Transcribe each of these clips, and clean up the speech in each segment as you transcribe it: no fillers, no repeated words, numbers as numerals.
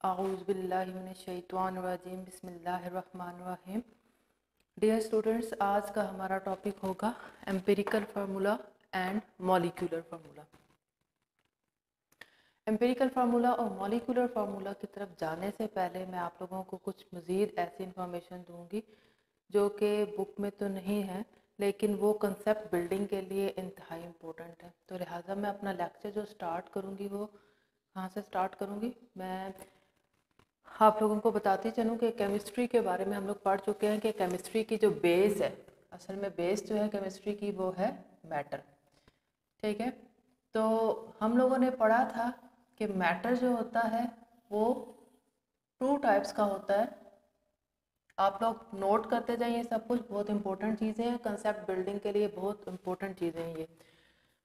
आऊज़ुबिल्लाहिमिनश्शैतानिर्रजीम बिस्मिल्लाहिर्रहमानिर्रहीम। Dear students, आज का हमारा टॉपिक होगा empirical formula and molecular formula. Empirical formula और मॉलिक्यूलर फार्मूला की तरफ जाने से पहले मैं आप लोगों को कुछ मज़ीद ऐसी इंफॉर्मेशन दूंगी जो कि बुक में तो नहीं है, लेकिन वो कंसेप्ट बिल्डिंग के लिए इंतहाई इम्पोर्टेंट है। तो लिहाजा मैं अपना लेक्चर जो स्टार्ट करूँगी वो कहाँ से स्टार्ट करूँगी, मैं आप लोगों को बताती चलूँ कि केमिस्ट्री के बारे में हम लोग पढ़ चुके हैं कि केमिस्ट्री की जो बेस है, असल में बेस जो है केमिस्ट्री की वो है मैटर। ठीक है, तो हम लोगों ने पढ़ा था कि मैटर जो होता है वो टू टाइप्स का होता है। आप लोग नोट करते जाइए, सब कुछ बहुत इंपॉर्टेंट चीज़ें हैं, कंसेप्ट बिल्डिंग के लिए बहुत इंपॉर्टेंट चीज़ें हैं ये।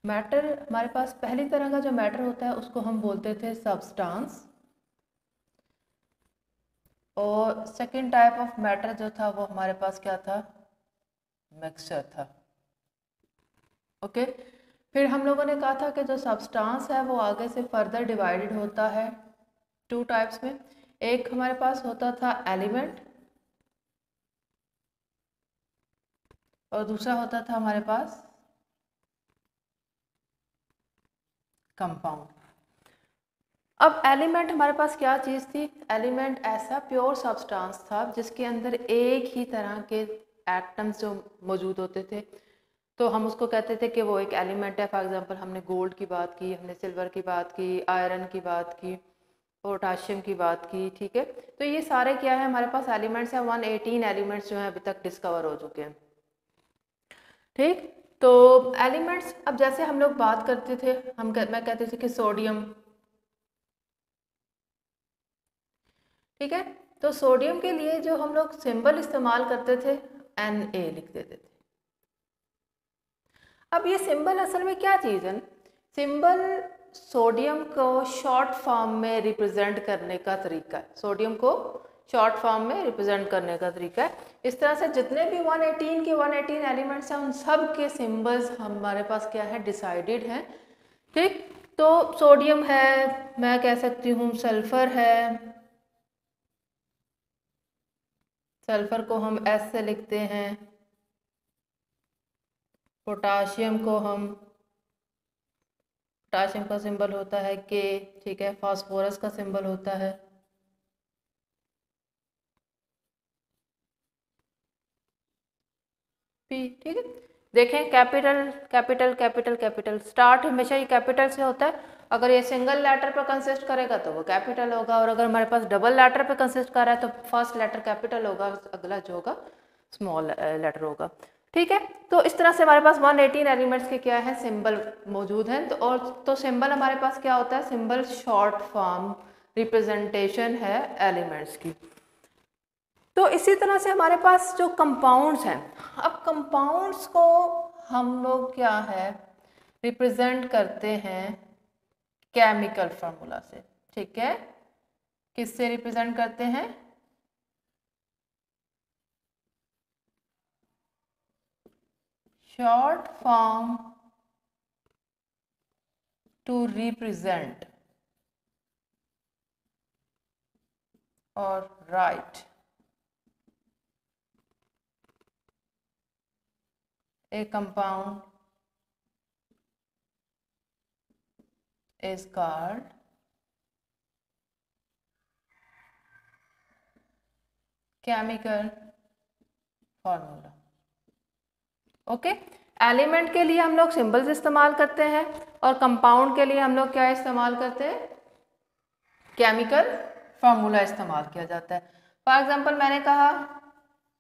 मैटर हमारे पास पहली तरह का जो मैटर होता है उसको हम बोलते थे सब्सटेंस, और सेकेंड टाइप ऑफ मैटर जो था वो हमारे पास क्या था, मिक्सचर था। ओके, फिर हम लोगों ने कहा था कि जो सब्सटेंस है वो आगे से फर्दर डिवाइडेड होता है टू टाइप्स में। एक हमारे पास होता था एलिमेंट और दूसरा होता था हमारे पास कंपाउंड। अब एलिमेंट हमारे पास क्या चीज़ थी? एलिमेंट ऐसा प्योर सब्सटेंस था जिसके अंदर एक ही तरह के एटम्स जो मौजूद होते थे, तो हम उसको कहते थे कि वो एक एलिमेंट है। फॉर एग्जांपल हमने गोल्ड की बात की, हमने सिल्वर की बात की, आयरन की बात की, पोटाशियम की बात की। ठीक है, तो ये सारे क्या है हमारे पास एलिमेंट्स हैं। 118 एलिमेंट्स जो हैं अभी तक डिस्कवर हो चुके हैं। ठीक, तो एलिमेंट्स, अब जैसे हम लोग बात करते थे, मैं कहते थे कि सोडियम, ठीक है, तो सोडियम के लिए जो हम लोग सिंबल इस्तेमाल करते थे Na लिख देते थे। अब ये सिंबल असल में क्या चीज़ है? सिंबल सोडियम को शॉर्ट फॉर्म में रिप्रेजेंट करने का तरीका है। सोडियम को शॉर्ट फॉर्म में रिप्रेजेंट करने का तरीका है। इस तरह से जितने भी 118 के 118 एलिमेंट्स हैं उन सब के सिंबल्स हमारे पास क्या है, डिसाइडेड हैं। ठीक, तो सोडियम है, मैं कह सकती हूँ सल्फर है, सल्फर को हम एस से लिखते हैं। पोटाशियम को हम, पोटाशियम का सिंबल होता है के। ठीक है, फास्फोरस का सिंबल होता है पी। ठीक है, देखें capital capital capital capital, start हमेशा ये कैपिटल से होता है। अगर ये सिंगल लेटर पर कंसिस्ट करेगा तो वो कैपिटल होगा, और अगर हमारे पास डबल लेटर पर कंसिस्ट कर रहा है तो फर्स्ट लेटर कैपिटल होगा, अगला जो होगा स्मॉल लेटर होगा। ठीक है, तो इस तरह से हमारे पास 118 एलिमेंट्स के क्या है, सिंबल मौजूद हैं। तो और तो सिंबल हमारे पास क्या होता है, सिंबल शॉर्ट फॉर्म रिप्रेजेंटेशन है एलिमेंट्स की। तो इसी तरह से हमारे पास जो कंपाउंड्स हैं, अब कंपाउंड्स को हम लोग क्या है रिप्रेजेंट करते हैं केमिकल फार्मूला से। ठीक है, किससे रिप्रेजेंट करते हैं? शॉर्ट फॉर्म टू रिप्रेजेंट और right a compound is called chemical formula. Okay, element के लिए हम लोग सिंबल्स इस्तेमाल करते हैं और कंपाउंड के लिए हम लोग क्या इस्तेमाल करते हैं, केमिकल फार्मूला इस्तेमाल किया जाता है। फॉर एग्जांपल मैंने कहा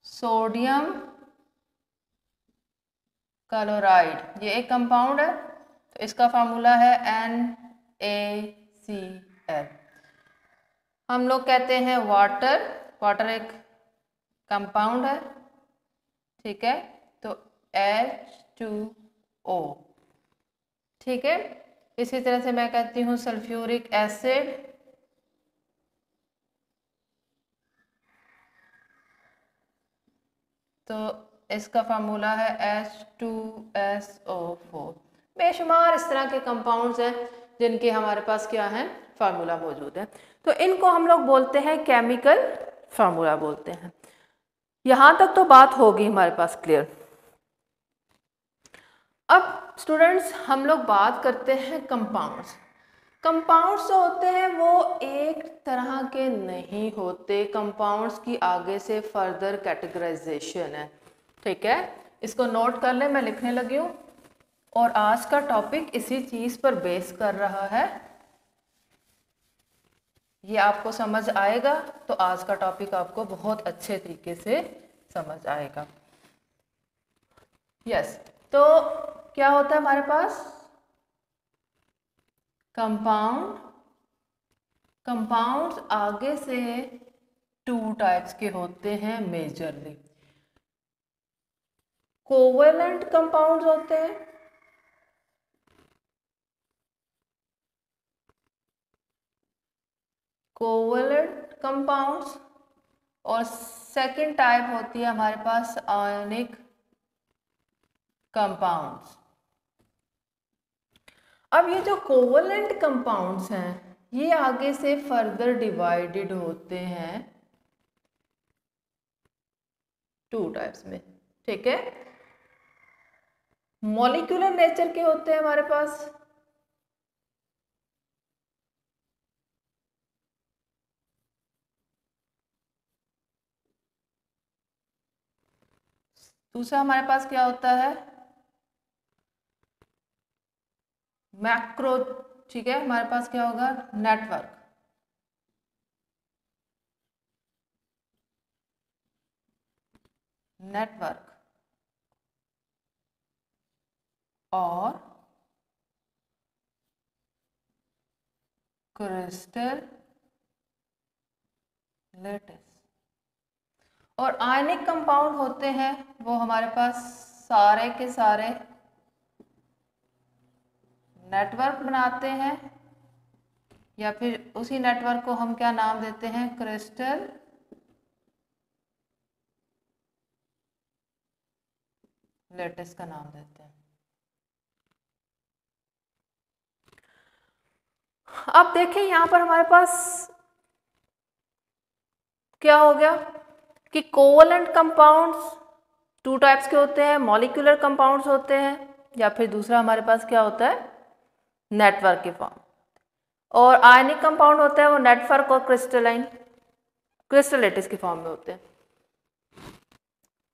सोडियम क्लोराइड, ये एक कंपाउंड है, तो इसका फार्मूला है NaCl। हम लोग कहते हैं वाटर, वाटर एक कंपाउंड है, ठीक है, तो H2O। ठीक है, इसी तरह से मैं कहती हूँ सल्फ्यूरिक एसिड, तो इसका फार्मूला है H2SO4। बेशुमार इस तरह के कंपाउंड्स हैं जिनके हमारे पास क्या है, फार्मूला मौजूद है। तो इनको हम लोग बोलते हैं केमिकल फार्मूला बोलते हैं। यहाँ तक तो बात होगी हमारे पास क्लियर। अब स्टूडेंट्स हम लोग बात करते हैं कंपाउंड्स। कंपाउंड्स जो होते हैं वो एक तरह के नहीं होते, कंपाउंड्स की आगे से फर्दर कैटेगराइजेशन है, ठीक है। इसको नोट कर ले, मैं लिखने लगी हूँ और आज का टॉपिक इसी चीज़ पर बेस कर रहा है। ये आपको समझ आएगा तो आज का टॉपिक आपको बहुत अच्छे तरीके से समझ आएगा। यस, तो क्या होता है हमारे पास कंपाउंड। कंपाउंड्स आगे से 2 टाइप्स के होते हैं मेजरली। कोवेलेंट कंपाउंड्स होते हैं, कोवेलेंट कंपाउंड्स, और सेकंड टाइप होती है हमारे पास आयनिक कंपाउंड्स। अब ये जो कोवेलेंट कंपाउंड्स हैं ये आगे से फर्दर डिवाइडेड होते हैं 2 टाइप्स में, ठीक है। मॉलिक्यूलर नेचर के होते हैं हमारे पास, दूसरा हमारे पास क्या होता है मैक्रो, ठीक है। हमारे पास क्या होगा नेटवर्क। नेटवर्क और क्रिस्टल लेटिस। और आयनिक कंपाउंड होते हैं वो हमारे पास सारे के सारे नेटवर्क बनाते हैं, या फिर उसी नेटवर्क को हम क्या नाम देते हैं क्रिस्टल लेटिस का नाम देते हैं। अब देखें यहाँ पर हमारे पास क्या हो गया कि कोवेलेंट कंपाउंड्स 2 टाइप्स के होते हैं, मॉलिक्यूलर कंपाउंड्स होते हैं, या फिर दूसरा हमारे पास क्या होता है नेटवर्क के फॉर्म, और आयनिक कंपाउंड होता है वो नेटवर्क और क्रिस्टल लेटिस के फॉर्म में होते हैं।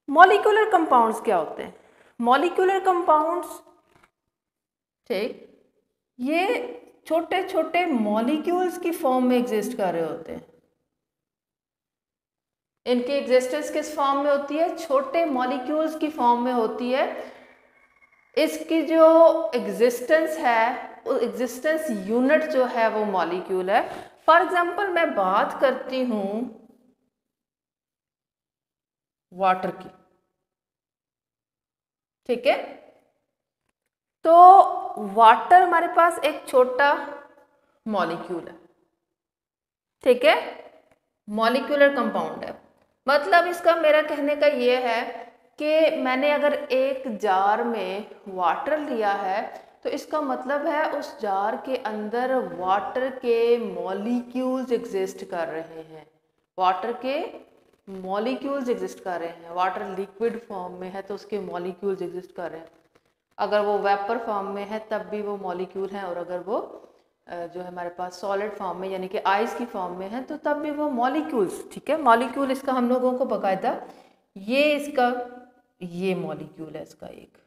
मॉलिक्यूलर कंपाउंड्स क्या होते हैं, मॉलिक्यूलर कंपाउंड्स, ठीक, ये छोटे छोटे मॉलिक्यूल्स की फॉर्म में एग्जिस्ट कर रहे होते हैं। इनकी एग्जिस्टेंस किस फॉर्म में होती है, छोटे मॉलिक्यूल्स की फॉर्म में होती है। इसकी जो एग्जिस्टेंस है, एग्जिस्टेंस यूनिट जो है वो मॉलिक्यूल है। फॉर एग्जांपल मैं बात करती हूं वाटर की, ठीक है। तो वाटर हमारे पास एक छोटा मॉलिक्यूल है, ठीक है, मॉलिक्यूलर कंपाउंड है। मतलब इसका मेरा कहने का ये है कि मैंने अगर एक जार में वाटर लिया है तो इसका मतलब है उस जार के अंदर वाटर के मॉलिक्यूल्स एग्जिस्ट कर रहे हैं, वाटर के मॉलिक्यूल्स एग्जिस्ट कर रहे हैं। वाटर लिक्विड फॉर्म में है तो उसके मॉलिक्यूल्स एग्जिस्ट कर रहे हैं, अगर वो वेपर फॉर्म में है तब भी वो मॉलिक्यूल हैं, और अगर वो जो है हमारे पास सॉलिड फॉर्म में यानी कि आइस की फॉर्म में है तो तब भी वो मॉलिक्यूल्स, ठीक है। मॉलिक्यूल इसका हम लोगों को बाकायदा ये मॉलिक्यूल है इसका एक,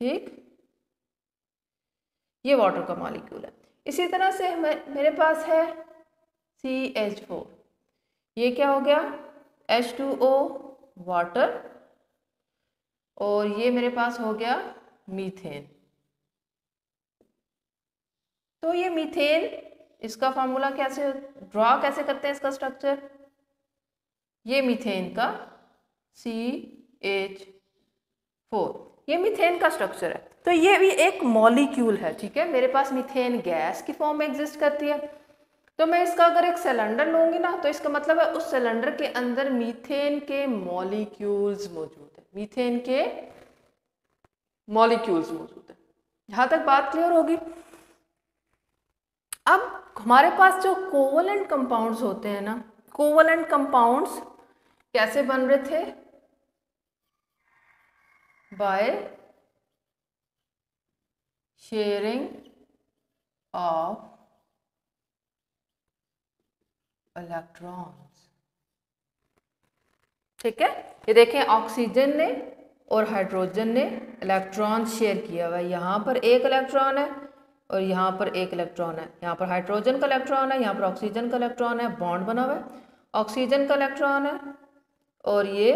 ठीक, ये वाटर का मॉलिक्यूल है। इसी तरह से मेरे पास है CH4, ये क्या हो गया H2O वाटर, और ये मेरे पास हो गया मीथेन। तो ये मीथेन, इसका फार्मूला कैसे ड्रॉ कैसे करते हैं इसका स्ट्रक्चर, ये मीथेन का CH4, ये मीथेन का स्ट्रक्चर है। तो ये भी एक मॉलिक्यूल है, ठीक है। मेरे पास मीथेन गैस की फॉर्म में एग्जिस्ट करती है। तो मैं इसका अगर एक सिलेंडर लूंगी ना तो इसका मतलब है उस सिलेंडर के अंदर मीथेन के मॉलिक्यूल्स मौजूद है, मीथेन के मॉलिक्यूल्स मौजूद है, यहाँ तक बात क्लियर होगी। अब हमारे पास जो कोवलेंट कंपाउंड्स होते हैं ना, कोवलेंट कंपाउंड्स कैसे बन रहे थे? By sharing of electrons. ठीक है, ये देखें ऑक्सीजन ने और हाइड्रोजन ने इलेक्ट्रॉन शेयर किया हुआ है। यहाँ पर एक इलेक्ट्रॉन है और यहाँ पर एक इलेक्ट्रॉन है। यहाँ पर हाइड्रोजन का इलेक्ट्रॉन है, यहाँ पर ऑक्सीजन का इलेक्ट्रॉन है, बॉन्ड बना हुआ है। ऑक्सीजन का इलेक्ट्रॉन है और ये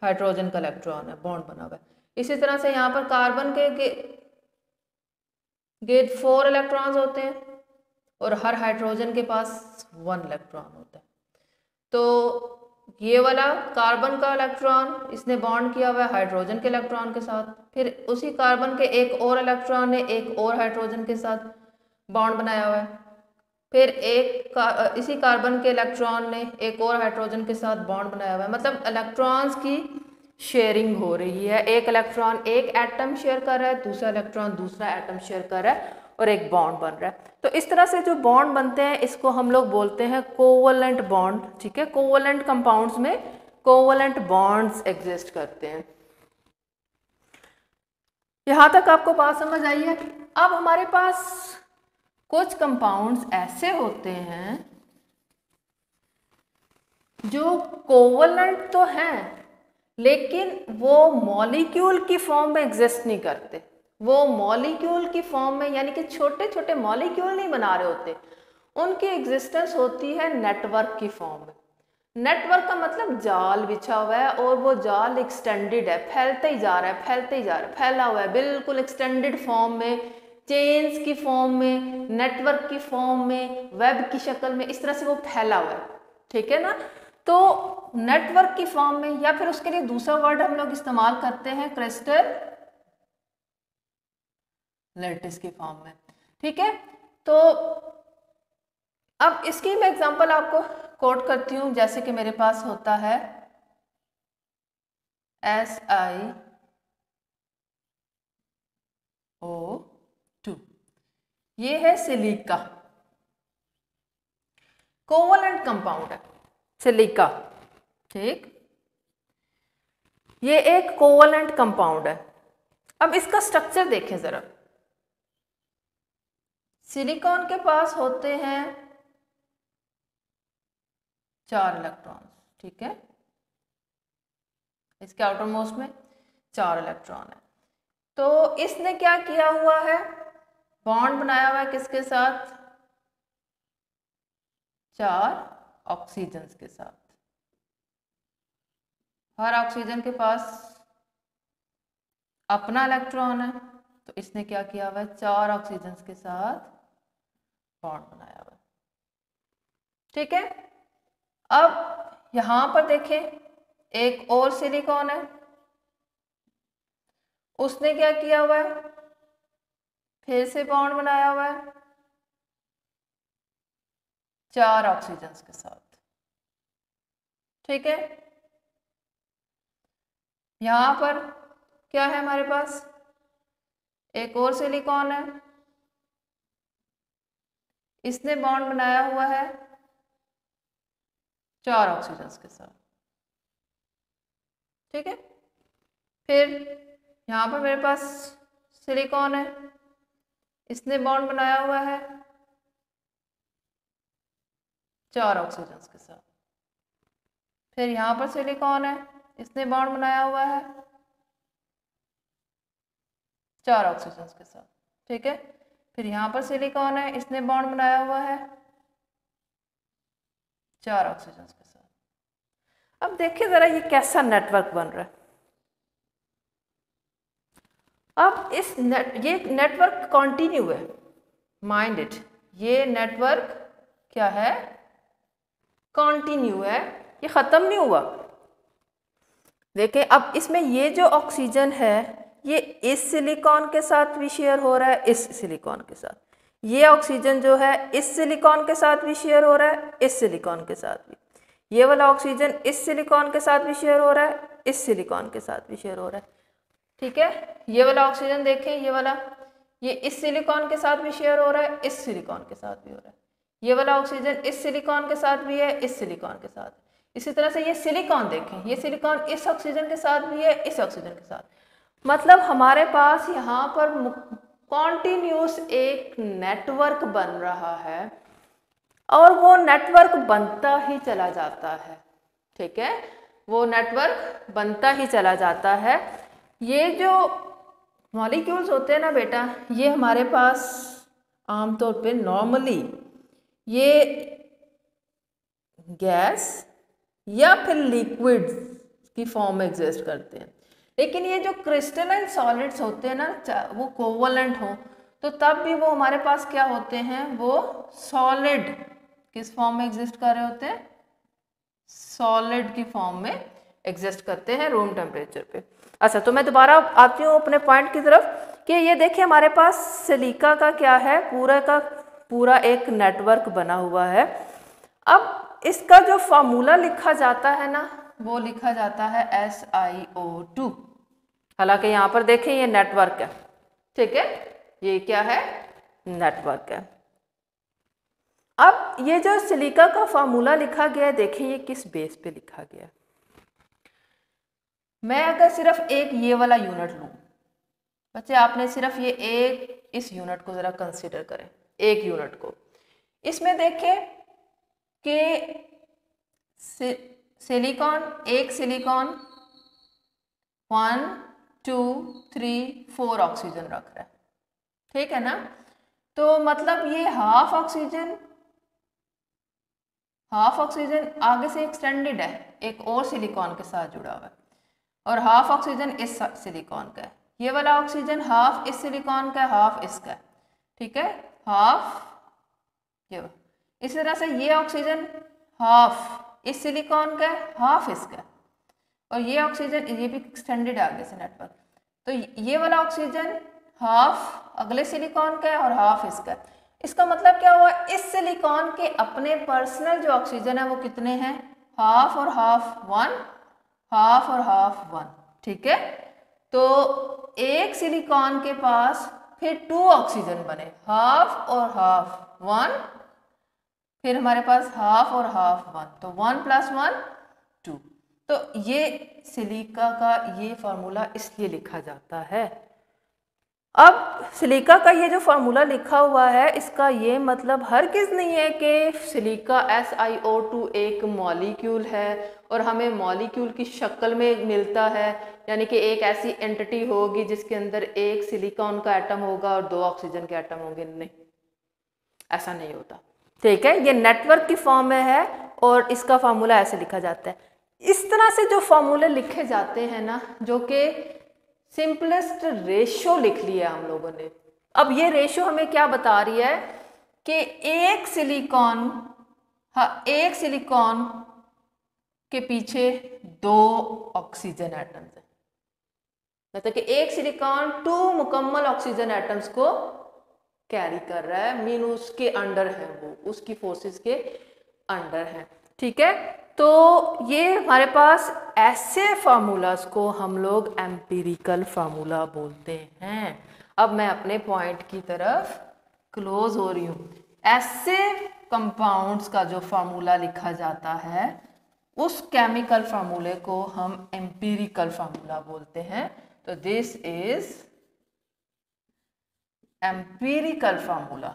हाइड्रोजन का इलेक्ट्रॉन है, बॉन्ड बना हुआ है। इसी तरह से यहाँ पर कार्बन के गेट 4 इलेक्ट्रॉन्स होते हैं और हर हाइड्रोजन के पास 1 इलेक्ट्रॉन होता है। तो ये वाला कार्बन का इलेक्ट्रॉन इसने बॉन्ड किया हुआ है हाइड्रोजन के इलेक्ट्रॉन के साथ, फिर उसी कार्बन के एक और इलेक्ट्रॉन ने एक और हाइड्रोजन के साथ बॉन्ड बनाया हुआ है, फिर इसी कार्बन के इलेक्ट्रॉन ने एक और हाइड्रोजन के साथ बॉन्ड बनाया हुआ है। मतलब इलेक्ट्रॉन्स की शेयरिंग हो रही है। एक इलेक्ट्रॉन एक एटम शेयर कर रहा है, दूसरा इलेक्ट्रॉन दूसरा एटम शेयर कर रहा है और एक बॉन्ड बन रहा है। तो इस तरह से जो बॉन्ड बनते हैं इसको हम लोग बोलते हैं कोवलेंट बॉन्ड। ठीक है, कोवलेंट कंपाउंड्स में कोवलेंट बॉन्ड्स एग्जिस्ट करते हैं। यहां तक आपको बात समझ आई है? अब हमारे पास कुछ कंपाउंड्स ऐसे होते हैं जो कोवलेंट तो हैं लेकिन वो मॉलिक्यूल की फॉर्म में एग्जिस्ट नहीं करते। वो मॉलिक्यूल की फॉर्म में यानी कि छोटे छोटे मॉलिक्यूल नहीं बना रहे होते, उनकी एग्जिस्टेंस होती है नेटवर्क की फॉर्म में। नेटवर्क का मतलब जाल बिछा हुआ है और वो जाल एक्सटेंडेड है, फैलते ही जा रहा है, फैलते ही जा रहा है, फैला हुआ है बिल्कुल एक्सटेंडेड फॉर्म में, चेन्स की फॉर्म में, नेटवर्क की फॉर्म में, वेब की शक्ल में, इस तरह से वो फैला हुआ है। ठीक है ना? तो नेटवर्क की फॉर्म में, या फिर उसके लिए दूसरा वर्ड हम लोग इस्तेमाल करते हैं क्रिस्टल लैटिस की फॉर्म में। ठीक है, तो अब इसकी मैं एग्जांपल आपको कोट करती हूं। जैसे कि मेरे पास होता है SiO2, ये है सिलिका, कोवलेंट कंपाउंड है सिलिका। ठीक, ये एक कोवलेंट कंपाउंड है। अब इसका स्ट्रक्चर देखें जरा। सिलिकॉन के पास होते हैं 4 इलेक्ट्रॉन। ठीक है, इसके आउटर मोस्ट में 4 इलेक्ट्रॉन है। तो इसने क्या किया हुआ है? बॉन्ड बनाया हुआ है किसके साथ? 4 ऑक्सीजन के साथ। हर ऑक्सीजन के पास अपना इलेक्ट्रॉन है, तो इसने क्या किया हुआ है? 4 ऑक्सीजन के साथ बॉन्ड बनाया हुआ है। ठीक है, अब यहां पर देखें एक और सिलिकॉन है, उसने क्या किया हुआ है? फिर से बॉन्ड बनाया हुआ है 4 ऑक्सीजन के साथ। ठीक है, यहां पर क्या है हमारे पास? एक और सिलिकॉन है, इसने बॉन्ड बनाया हुआ है 4 ऑक्सीजन के साथ। ठीक है, फिर यहाँ पर मेरे पास सिलिकॉन है, इसने बॉन्ड बनाया हुआ है 4 ऑक्सीजन के साथ। फिर यहाँ पर सिलिकॉन है, इसने बॉन्ड बनाया हुआ है 4 ऑक्सीजन के साथ। ठीक है, फिर यहाँ पर सिलिकॉन है, इसने बॉन्ड बनाया हुआ है 4 ऑक्सीजन के साथ। अब देखिए जरा ये कैसा नेटवर्क बन रहा है। अब ये नेटवर्क कॉन्टिन्यू है, माइंड इट, ये नेटवर्क क्या है? कॉन्टिन्यू है, ये खत्म नहीं हुआ। देखिए अब इसमें ये जो ऑक्सीजन है ये इस सिलिकॉन के साथ भी शेयर हो रहा है, इस सिलिकॉन के साथ। ये ऑक्सीजन जो है इस सिलिकॉन के साथ भी शेयर हो रहा है, इस सिलिकॉन के साथ भी। ये वाला ऑक्सीजन इस सिलिकॉन के साथ भी शेयर हो रहा है, इस सिलिकॉन के साथ भी शेयर हो रहा है। ठीक है, ये वाला ऑक्सीजन देखें, ये वाला, ये इस सिलिकॉन के साथ भी शेयर हो रहा है, इस सिलिकॉन के साथ भी हो रहा है। ये वाला ऑक्सीजन इस सिलिकॉन के साथ भी है, इस सिलिकॉन के साथ। इसी तरह से ये सिलिकॉन देखें, ये सिलिकॉन इस ऑक्सीजन के साथ भी है, इस ऑक्सीजन के साथ। मतलब हमारे पास यहाँ पर कॉन्टिन्यूस एक नेटवर्क बन रहा है और वो नेटवर्क बनता ही चला जाता है। ठीक है, वो नेटवर्क बनता ही चला जाता है। ये जो मॉलिक्यूल्स होते हैं ना बेटा, ये हमारे पास आमतौर पे नॉर्मली ये गैस या फिर लिक्विड की फॉर्म में एग्जिस्ट करते हैं। लेकिन ये जो क्रिस्टलाइन सॉलिड्स होते हैं ना, वो कोवलेंट हो तो तब भी वो हमारे पास क्या होते हैं, वो सॉलिड किस फॉर्म में एग्जिस्ट कर रहे होते हैं, सॉलिड की फॉर्म में एग्जिस्ट करते हैं रूम टेम्परेचर पे। अच्छा, तो मैं दोबारा आती हूँ अपने पॉइंट की तरफ कि ये देखिए हमारे पास सिलिका का क्या है, पूरा का पूरा एक नेटवर्क बना हुआ है। अब इसका जो फार्मूला लिखा जाता है ना, वो लिखा जाता है SiO2। हालांकि यहाँ पर देखें ये नेटवर्क है, ठीक है, ये क्या है, नेटवर्क है। अब ये जो सिलिका का फार्मूला लिखा गया है, देखें ये किस बेस पे लिखा गया है। मैं अगर सिर्फ एक ये वाला यूनिट लूँ, बच्चे आपने सिर्फ ये एक इस यूनिट को ज़रा कंसिडर करें, एक यूनिट को। इसमें देखें कि सिलिकॉन, एक सिलिकॉन 1 2 3 4 ऑक्सीजन रख रहा है, ठीक है ना। तो मतलब ये हाफ ऑक्सीजन आगे से एक्सटेंडेड है, एक और सिलिकॉन के साथ जुड़ा हुआ है, और हाफ ऑक्सीजन इस सिलिकॉन का है। ये वाला ऑक्सीजन हाफ इस सिलिकॉन का है, हाफ इसका है, ठीक है, हाफ ये। इस तरह से ये ऑक्सीजन हाफ इस सिलिकॉन का है, हाफ इसका है, और ये ऑक्सीजन ये भी एक्सटेंडेड आगे से नेटवर्क। तो ये वाला ऑक्सीजन हाफ अगले सिलिकॉन का है और हाफ इसका है। इसका मतलब क्या हुआ, इस सिलिकॉन के अपने पर्सनल जो ऑक्सीजन है वो कितने हैं, हाफ और हाफ 1, हाफ और हाफ 1, ठीक है। तो एक सिलिकॉन के पास फिर 2 ऑक्सीजन बने, हाफ और हाफ 1, फिर हमारे पास हाफ और हाफ 1, तो 1 + 1 2। तो ये सिलिका का ये फार्मूला इसलिए लिखा जाता है। अब सिलिका का ये जो फार्मूला लिखा हुआ है, इसका ये मतलब हरगिज़ नहीं है कि सिलिका SiO2 एक मॉलिक्यूल है और हमें मॉलिक्यूल की शक्ल में मिलता है, यानी कि एक ऐसी एंटिटी होगी जिसके अंदर एक सिलिकॉन का एटम होगा और 2 ऑक्सीजन के एटम होंगे। नहीं, ऐसा नहीं होता, ठीक है। ये नेटवर्क की फॉर्म में है और इसका फार्मूला ऐसे लिखा जाता है। इस तरह से जो फार्मूले लिखे जाते हैं ना, जो कि सिंपलेस्ट रेशो लिख लिया हम लोगों ने। अब ये रेशो हमें क्या बता रही है कि एक सिलिकॉन के पीछे 2 ऑक्सीजन एटम्स हैं, मतलब कि एक सिलिकॉन 2 मुकम्मल ऑक्सीजन एटम्स को कैरी कर रहा है, मीन उसके अंडर है, वो उसकी फोर्सेस के अंडर है, ठीक है। तो ये हमारे पास ऐसे फार्मूलास को हम लोग एम्पिरिकल फार्मूला बोलते हैं। अब मैं अपने पॉइंट की तरफ क्लोज हो रही हूँ। ऐसे कंपाउंड्स का जो फार्मूला लिखा जाता है, उस केमिकल फार्मूले को हम एम्पिरिकल फार्मूला बोलते हैं। तो दिस इज एम्पिरिकल फार्मूला।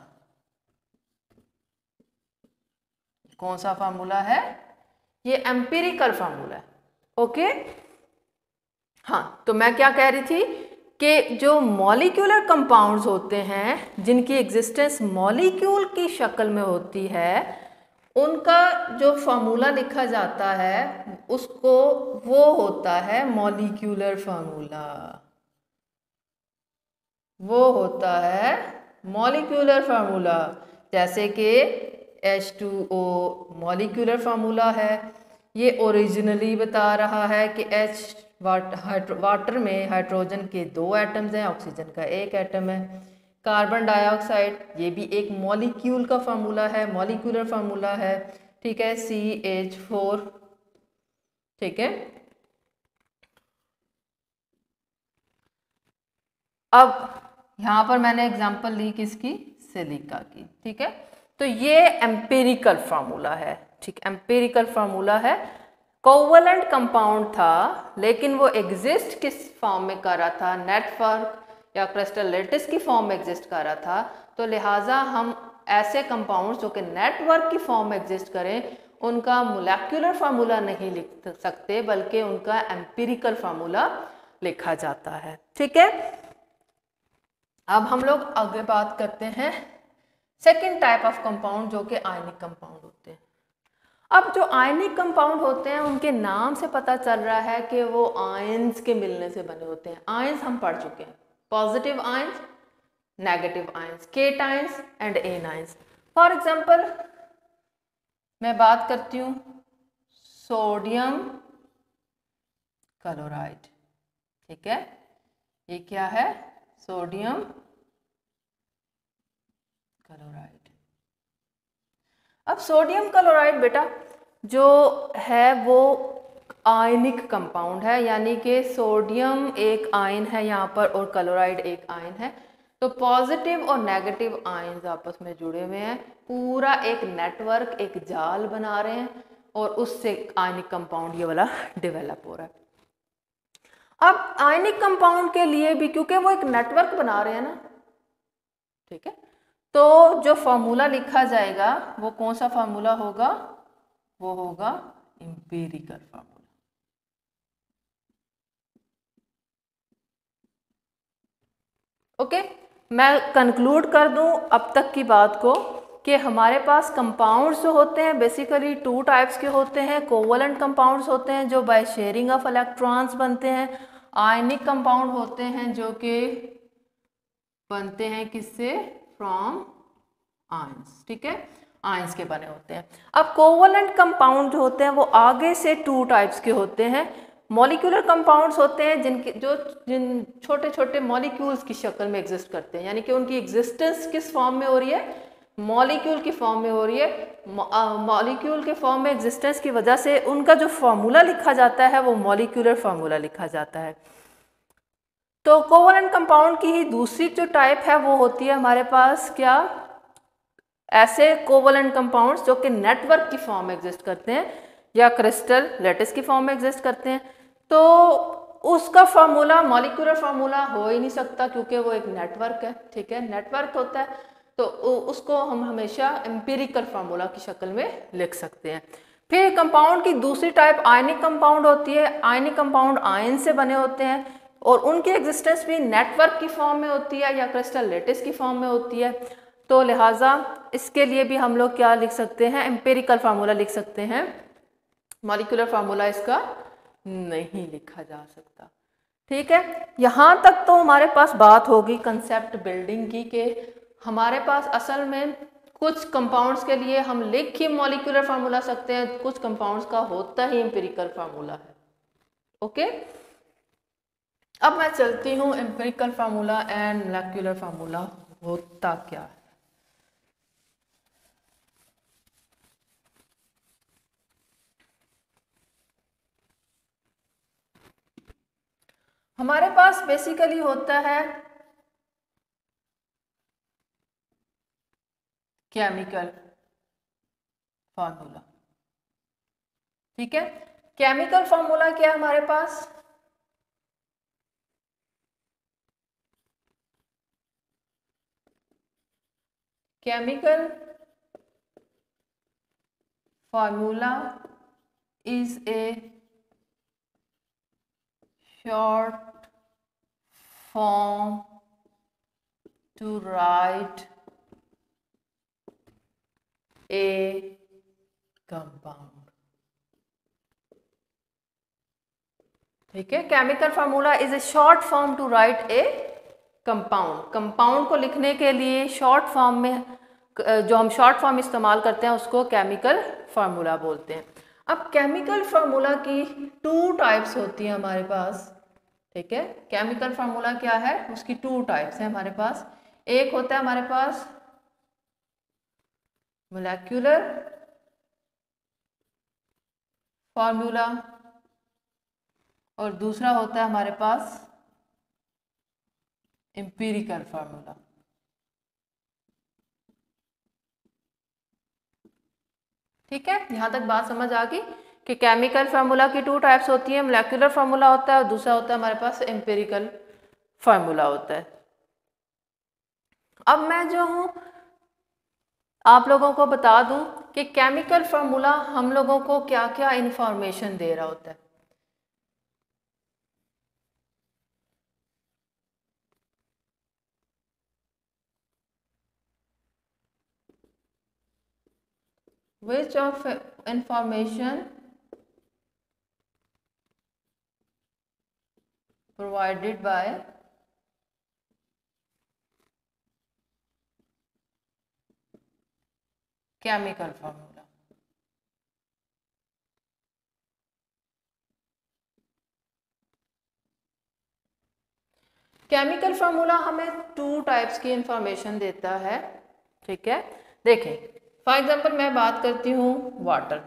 कौन सा फार्मूला है ये? एम्पिरिकल फार्मूला है, ओके। हाँ, तो मैं क्या कह रही थी कि जो मॉलिक्यूलर कंपाउंड्स होते हैं जिनकी एग्जिस्टेंस मॉलिक्यूल की शक्ल में होती है, उनका जो फार्मूला लिखा जाता है उसको वो होता है मॉलिक्यूलर फार्मूला, वो होता है मॉलिक्यूलर फार्मूला। जैसे कि H2O मॉलिक्यूलर फार्मूला है, ये ओरिजिनली बता रहा है कि वाटर में हाइड्रोजन के 2 एटम्स हैं, ऑक्सीजन का 1 एटम है। कार्बन डाइऑक्साइड ये भी एक मॉलिक्यूल का फार्मूला है, मॉलिक्यूलर फार्मूला है, ठीक है, CH4, ठीक है। अब यहाँ पर मैंने एग्जांपल ली किसकी, सिलिका की, ठीक है। तो ये एम्पिरिकल फार्मूला है, ठीक, एम्पिरिकल फार्मूला है। कोवलेंट कंपाउंड था लेकिन वो एग्जिस्ट किस फॉर्म में कर रहा था, नेटवर्क या क्रिस्टल लैटिस की फॉर्म में एग्जिस्ट कर रहा था, तो लिहाजा हम ऐसे कंपाउंड्स जो कि नेटवर्क की फॉर्म में एग्जिस्ट करें उनका मोलेक्युलर फार्मूला नहीं लिख सकते बल्कि उनका एम्पिरिकल फार्मूला लिखा जाता है, ठीक है। अब हम लोग आगे बात करते हैं सेकेंड टाइप ऑफ कंपाउंड जो कि आयनिक कंपाउंड होते हैं। अब जो आयनिक कंपाउंड होते हैं उनके नाम से पता चल रहा है कि वो आयंस के मिलने से बने होते हैं। आयंस हम पढ़ चुके हैं, positive ions, negative ions, cations and anions. For example मैं बात करती हूँ सोडियम क्लोराइड, ठीक है, ये क्या है, सोडियम क्लोराइड। अब सोडियम क्लोराइड बेटा जो है वो आयनिक कंपाउंड है, यानी कि सोडियम एक आयन है यहाँ पर और क्लोराइड एक आयन है। तो पॉजिटिव और नेगेटिव आयन्स आपस में जुड़े हुए हैं, पूरा एक नेटवर्क, एक जाल बना रहे हैं और उससे आयनिक कंपाउंड ये वाला डेवलप हो रहा है। अब आयनिक कंपाउंड के लिए भी क्योंकि वो एक नेटवर्क बना रहे हैं ना, ठीक है, तो जो फार्मूला लिखा जाएगा वो कौन सा फार्मूला होगा, वो होगा एम्पिरिकल फार्मूला। ओके, मैं कंक्लूड कर दूं अब तक की बात को कि हमारे पास कंपाउंड्स जो होते हैं बेसिकली टू टाइप्स के होते हैं। कोवलेंट कंपाउंड्स होते हैं जो बाय शेयरिंग ऑफ इलेक्ट्रॉन्स बनते हैं। आयनिक कंपाउंड होते हैं जो कि बनते हैं किससे, फ्रॉम आयंस, ठीक है, आयंस के बने होते हैं। अब कोवलेंट कंपाउंड जो होते हैं वो आगे से टू टाइप्स के होते हैं। मॉलिक्यूलर कंपाउंड्स होते हैं जिन छोटे छोटे मॉलिक्यूल्स की शक्ल में एग्जिस्ट करते हैं, यानी कि उनकी एग्जिस्टेंस किस फॉर्म में हो रही है, मॉलिक्यूल की फॉर्म में हो रही है। मॉलिक्यूल के फॉर्म में एग्जिस्टेंस की वजह से उनका जो फार्मूला लिखा जाता है वो मॉलिक्यूलर फार्मूला लिखा जाता है। तो कोवलेंट कंपाउंड की ही दूसरी जो टाइप है वो होती है हमारे पास क्या, ऐसे कोवलेंट कंपाउंड्स जो कि नेटवर्क की फॉर्म में एग्जिस्ट करते हैं या क्रिस्टल लैटिस की फॉर्म में एग्जिस्ट करते हैं। तो उसका फार्मूला मॉलिक्यूलर फार्मूला हो ही नहीं सकता क्योंकि वो एक नेटवर्क है, ठीक है, नेटवर्क होता है, तो उसको हम हमेशा एम्पिरिकल फार्मूला की शक्ल में लिख सकते हैं। फिर कंपाउंड की दूसरी टाइप आयनिक कंपाउंड होती है। आयनिक कंपाउंड आयन से बने होते हैं और उनकी एग्जिस्टेंस भी नेटवर्क की फॉर्म में होती है या क्रिस्टल लैटिस की फॉर्म में होती है। तो लिहाजा इसके लिए भी हम लोग क्या लिख सकते हैं, एम्पिरिकल फार्मूला लिख सकते हैं, मॉलिक्यूलर फार्मूला इसका नहीं लिखा जा सकता, ठीक है। यहाँ तक तो हमारे पास बात होगी कंसेप्ट बिल्डिंग की कि हमारे पास असल में कुछ कंपाउंड्स के लिए हम लिख ही मॉलिक्यूलर फार्मूला सकते हैं, कुछ कंपाउंड्स का होता ही एम्पिरिकल फार्मूला है। ओके, अब मैं चलती हूँ empirical formula and molecular formula होता क्या है। हमारे पास बेसिकली होता है केमिकल फार्मूला, ठीक है। केमिकल फार्मूला क्या है हमारे पास, chemical formula is a short form to write a compound, ठीक है। Chemical formula is a short form to write a compound. Compound को लिखने के लिए शॉर्ट फॉर्म में जो हम शॉर्ट फॉर्म इस्तेमाल करते हैं उसको केमिकल फार्मूला बोलते हैं। अब केमिकल फार्मूला की टू टाइप्स होती हैं हमारे पास, ठीक है। केमिकल फार्मूला क्या है, उसकी टू टाइप्स है हमारे पास। एक होता है हमारे पास मोलेक्युलर फार्मूला और दूसरा होता है हमारे पास एम्पिरिकल फार्मूला। ठीक है, यहाँ तक बात समझ आ गई कि केमिकल फार्मूला की 2 टाइप्स होती है, मोलेकुलर फार्मूला होता है और दूसरा होता है हमारे पास एम्पिरिकल फार्मूला होता है। अब मैं जो हूँ आप लोगों को बता दूं कि केमिकल फार्मूला हम लोगों को क्या क्या इंफॉर्मेशन दे रहा होता है। Which of information provided by chemical formula? Chemical formula हमें 2 टाइप्स की इंफॉर्मेशन देता है। ठीक है, देखें फॉर एग्जांपल मैं बात करती हूँ वाटर।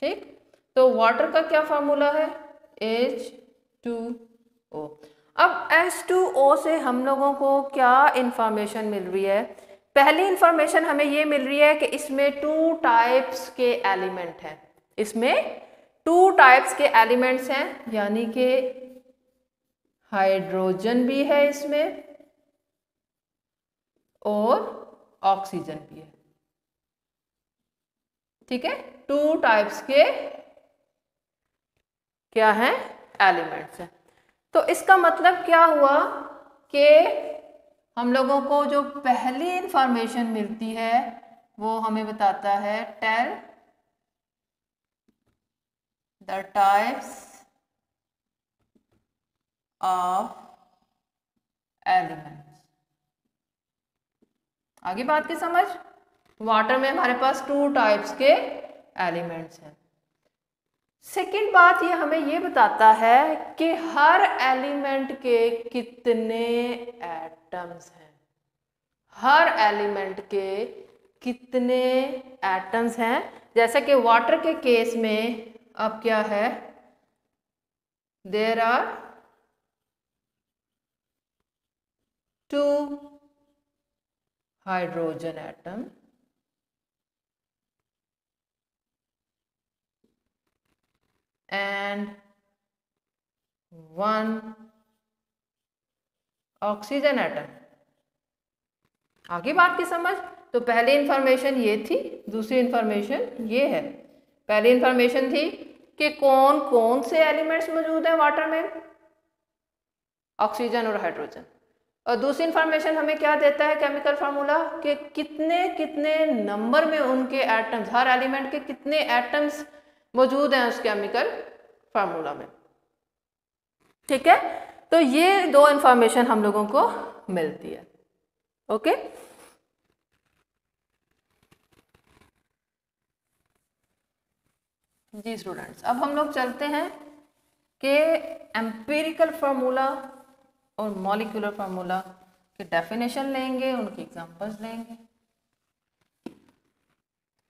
ठीक, तो वाटर का क्या फार्मूला है, H2O। अब H2O से हम लोगों को क्या इंफॉर्मेशन मिल रही है? पहली इंफॉर्मेशन हमें ये मिल रही है कि इसमें 2 टाइप्स के एलिमेंट हैं। इसमें 2 टाइप्स के एलिमेंट्स हैं, यानी कि हाइड्रोजन भी है इसमें और ऑक्सीजन भी है। ठीक है, 2 टाइप्स के क्या हैं, एलिमेंट्स हैं। तो इसका मतलब क्या हुआ कि हम लोगों को जो पहली इंफॉर्मेशन मिलती है वो हमें बताता है tell the types of elements. आगे बात की समझ, वाटर में हमारे पास 2 टाइप्स के एलिमेंट्स हैं। सेकेंड बात ये हमें ये बताता है कि हर एलिमेंट के कितने एटम्स हैं। हर एलिमेंट के कितने एटम्स हैं। जैसे कि वाटर के केस में अब क्या है, there are 2 hydrogen atom and 1 oxygen atom. आगे बात की समझ, तो पहली इंफॉर्मेशन ये थी, दूसरी इंफॉर्मेशन ये है। पहली इंफॉर्मेशन थी कि कौन कौन से एलिमेंट्स मौजूद हैं वाटर में, ऑक्सीजन और हाइड्रोजन। और दूसरी इंफॉर्मेशन हमें क्या देता है केमिकल फार्मूला, कि कितने कितने नंबर में उनके एटम्स, हर एलिमेंट के कितने एटम्स मौजूद हैं उस केमिकल फार्मूला में। ठीक है, तो ये 2 इंफॉर्मेशन हम लोगों को मिलती है। ओके, जी स्टूडेंट्स, अब हम लोग चलते हैं कि एम्पिरिकल फार्मूला और मॉलिक्यूलर फार्मूला के डेफिनेशन लेंगे, उनके एग्जांपल्स लेंगे।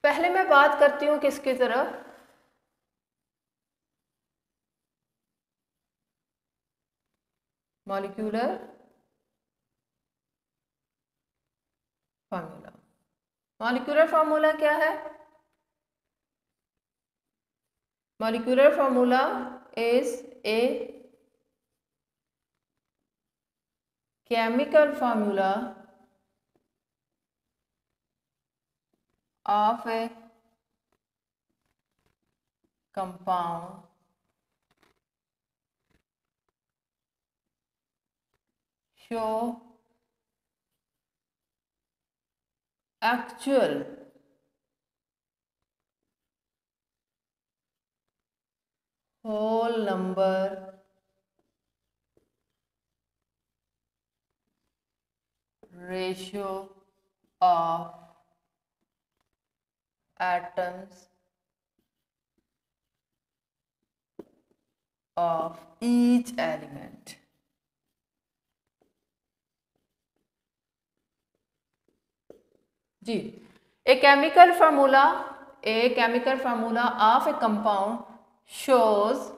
पहले मैं बात करती हूँ किसकी तरफ, मॉलिक्यूलर फार्मूला। मॉलिक्यूलर फार्मूला क्या है? Molecular formula is A chemical formula of a compound show actual whole number ratio of atoms of each element। जी, a chemical formula of a compound shows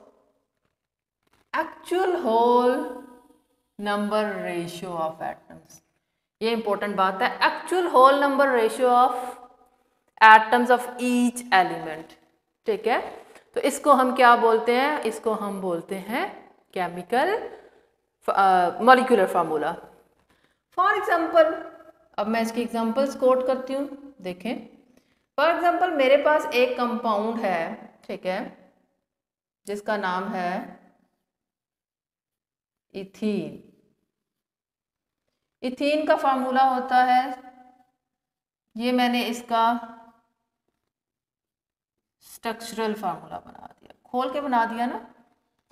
actual whole number ratio of atoms. ये important बात है, actual whole number ratio of atoms of each element. ठीक है, तो इसको हम क्या बोलते हैं? इसको हम बोलते हैं chemical molecular formula. For example, अब मैं इसकी एग्जाम्पल्स कोट करती हूँ, देखें। फॉर एग्जाम्पल, मेरे पास एक कंपाउंड है, ठीक है, जिसका नाम है इथीन। इथीन का फार्मूला होता है, ये मैंने इसका स्ट्रक्चरल फार्मूला बना दिया, खोल के बना दिया ना,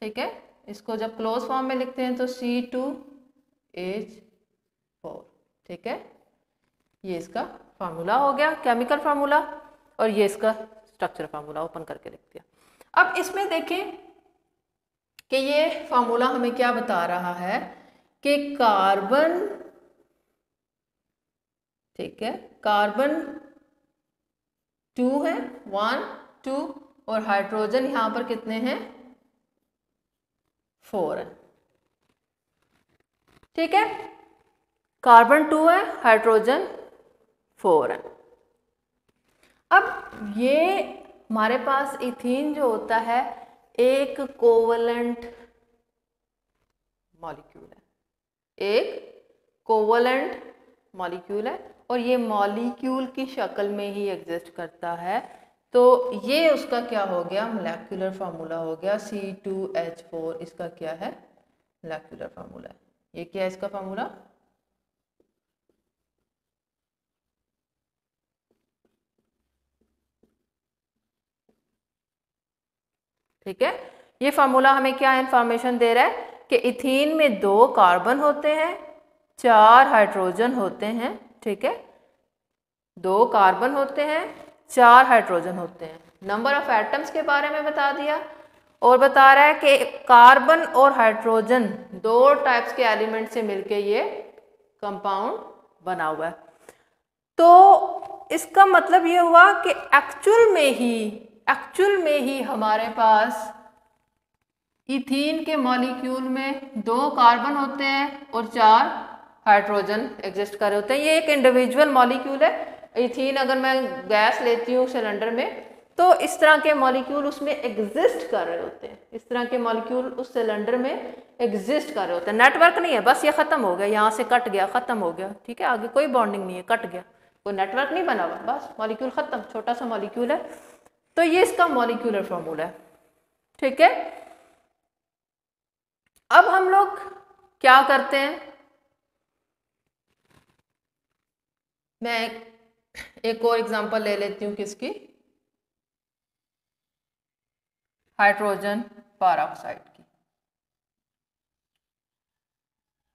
ठीक है। इसको जब क्लोज फॉर्म में लिखते हैं तो C2H4, ठीक है। ये इसका फार्मूला हो गया, केमिकल फार्मूला, और ये इसका स्ट्रक्चर फार्मूला ओपन करके लिख दिया। अब इसमें देखें कि ये फार्मूला हमें क्या बता रहा है कि कार्बन, ठीक है, कार्बन 2 है, 1 2, और हाइड्रोजन यहां पर कितने हैं? 4 है, ठीक है। कार्बन 2 है, हाइड्रोजन 4 है। अब ये हमारे पास इथीन जो होता है एक कोवलेंट मॉलिक्यूल है, एक कोवलेंट मॉलिक्यूल है, और ये मॉलिक्यूल की शक्ल में ही एग्जिस्ट करता है। तो ये उसका क्या हो गया? मोलेक्युलर फार्मूला हो गया C2H4। इसका क्या है? मोलेक्युलर फार्मूला है। ये क्या है इसका फार्मूला? ठीक है, ये फार्मूला हमें क्या इंफॉर्मेशन दे रहा है कि इथीन में 2 कार्बन होते हैं, 4 हाइड्रोजन होते हैं, ठीक है, 2 कार्बन होते हैं, 4 हाइड्रोजन होते हैं। नंबर ऑफ एटम्स के बारे में बता दिया, और बता रहा है कि कार्बन और हाइड्रोजन 2 टाइप्स के एलिमेंट से मिलके ये कंपाउंड बना हुआ है। तो इसका मतलब ये हुआ कि एक्चुअल में ही हमारे पास इथीन के मॉलिक्यूल में 2 कार्बन होते हैं और 4 हाइड्रोजन एग्जिस्ट कर रहे होते हैं। ये एक इंडिविजुअल मॉलिक्यूल है। इथीन अगर मैं गैस लेती हूँ सिलेंडर में, तो इस तरह के मॉलिक्यूल उसमें एग्जिस्ट कर रहे होते हैं, इस तरह के मॉलिक्यूल उस सिलेंडर में एग्जिस्ट कर रहे होते हैं। नेटवर्क नहीं है, बस ये खत्म हो गया, यहाँ से कट गया, खत्म हो गया, ठीक है, आगे कोई बॉन्डिंग नहीं है, कट गया, कोई नेटवर्क नहीं बना हुआ, बस मॉलिक्यूल खत्म, छोटा सा मॉलिक्यूल है। तो ये इसका मॉलिक्यूलर फॉर्मूला है, ठीक है। अब हम लोग क्या करते हैं, मैं एक और एग्जांपल ले लेती हूँ, किसकी? हाइड्रोजन परऑक्साइड की।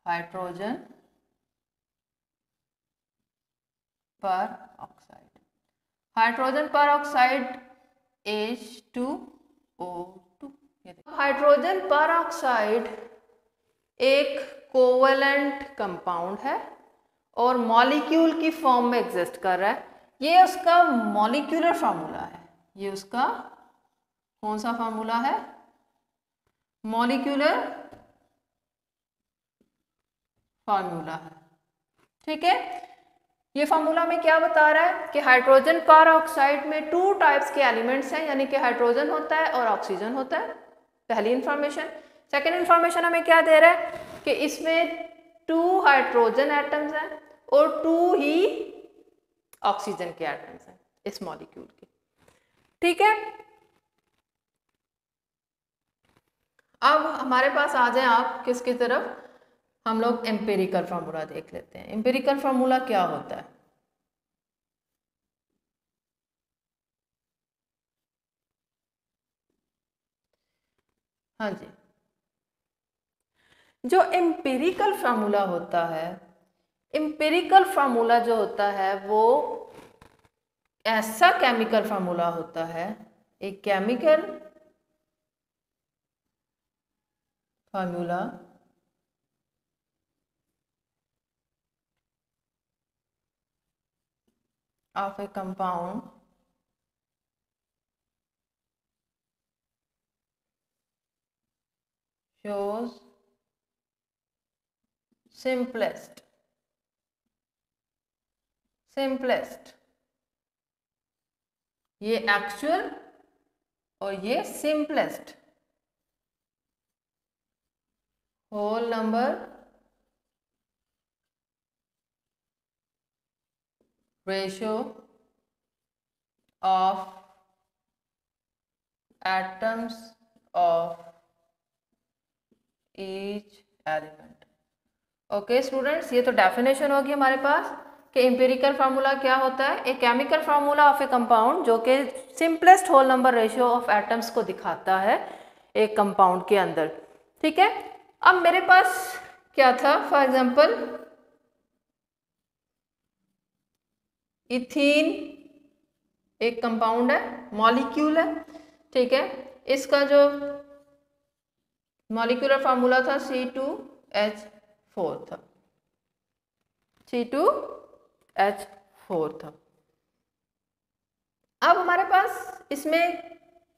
Hydrogen peroxide, hydrogen peroxide H2O2। Hydrogen peroxide एक कोवेलेंट कंपाउंड है और मॉलिक्यूल की फॉर्म में एग्जिस्ट कर रहा है। ये उसका मॉलिक्यूलर फार्मूला है। ये उसका कौन सा फार्मूला है? मॉलिक्यूलर फार्मूला है, ठीक है। ये फार्मूला में क्या बता रहा है कि हाइड्रोजन परऑक्साइड में 2 टाइप्स के एलिमेंट्स हैं, यानी कि हाइड्रोजन होता है और ऑक्सीजन होता है, पहली इंफॉर्मेशन। सेकेंड इंफॉर्मेशन हमें क्या दे रहा है कि इसमें 2 हाइड्रोजन एटम्स हैं और 2 ही ऑक्सीजन के एटम्स हैं इस मॉलिक्यूल के, ठीक है। अब हमारे पास आ जाए आप किसकी तरफ, हम लोग एम्पिरिकल फार्मूला देख लेते हैं। एम्पिरिकल फार्मूला क्या होता है? हाँ जी, जो एम्पिरिकल फार्मूला होता है, एम्पिरिकल फार्मूला जो होता है वो ऐसा केमिकल फार्मूला होता है, एक chemical formula of a compound shows simplest ये एक्चुअल और ये simplest whole number ratio of atoms of each element. Okay students, ये तो डेफिनेशन होगी हमारे पास कि एम्पिरिकल फार्मूला क्या होता है। A chemical formula of a compound जो कि simplest whole number ratio of atoms को दिखाता है एक कंपाउंड के अंदर। ठीक है, अब मेरे पास क्या था, फॉर एग्जांपल इथीन एक कंपाउंड है, मॉलिक्यूल है। ठीक है, इसका जो मॉलिक्यूलर फार्मूला था C2H4 था, C2H4 था। अब हमारे पास इसमें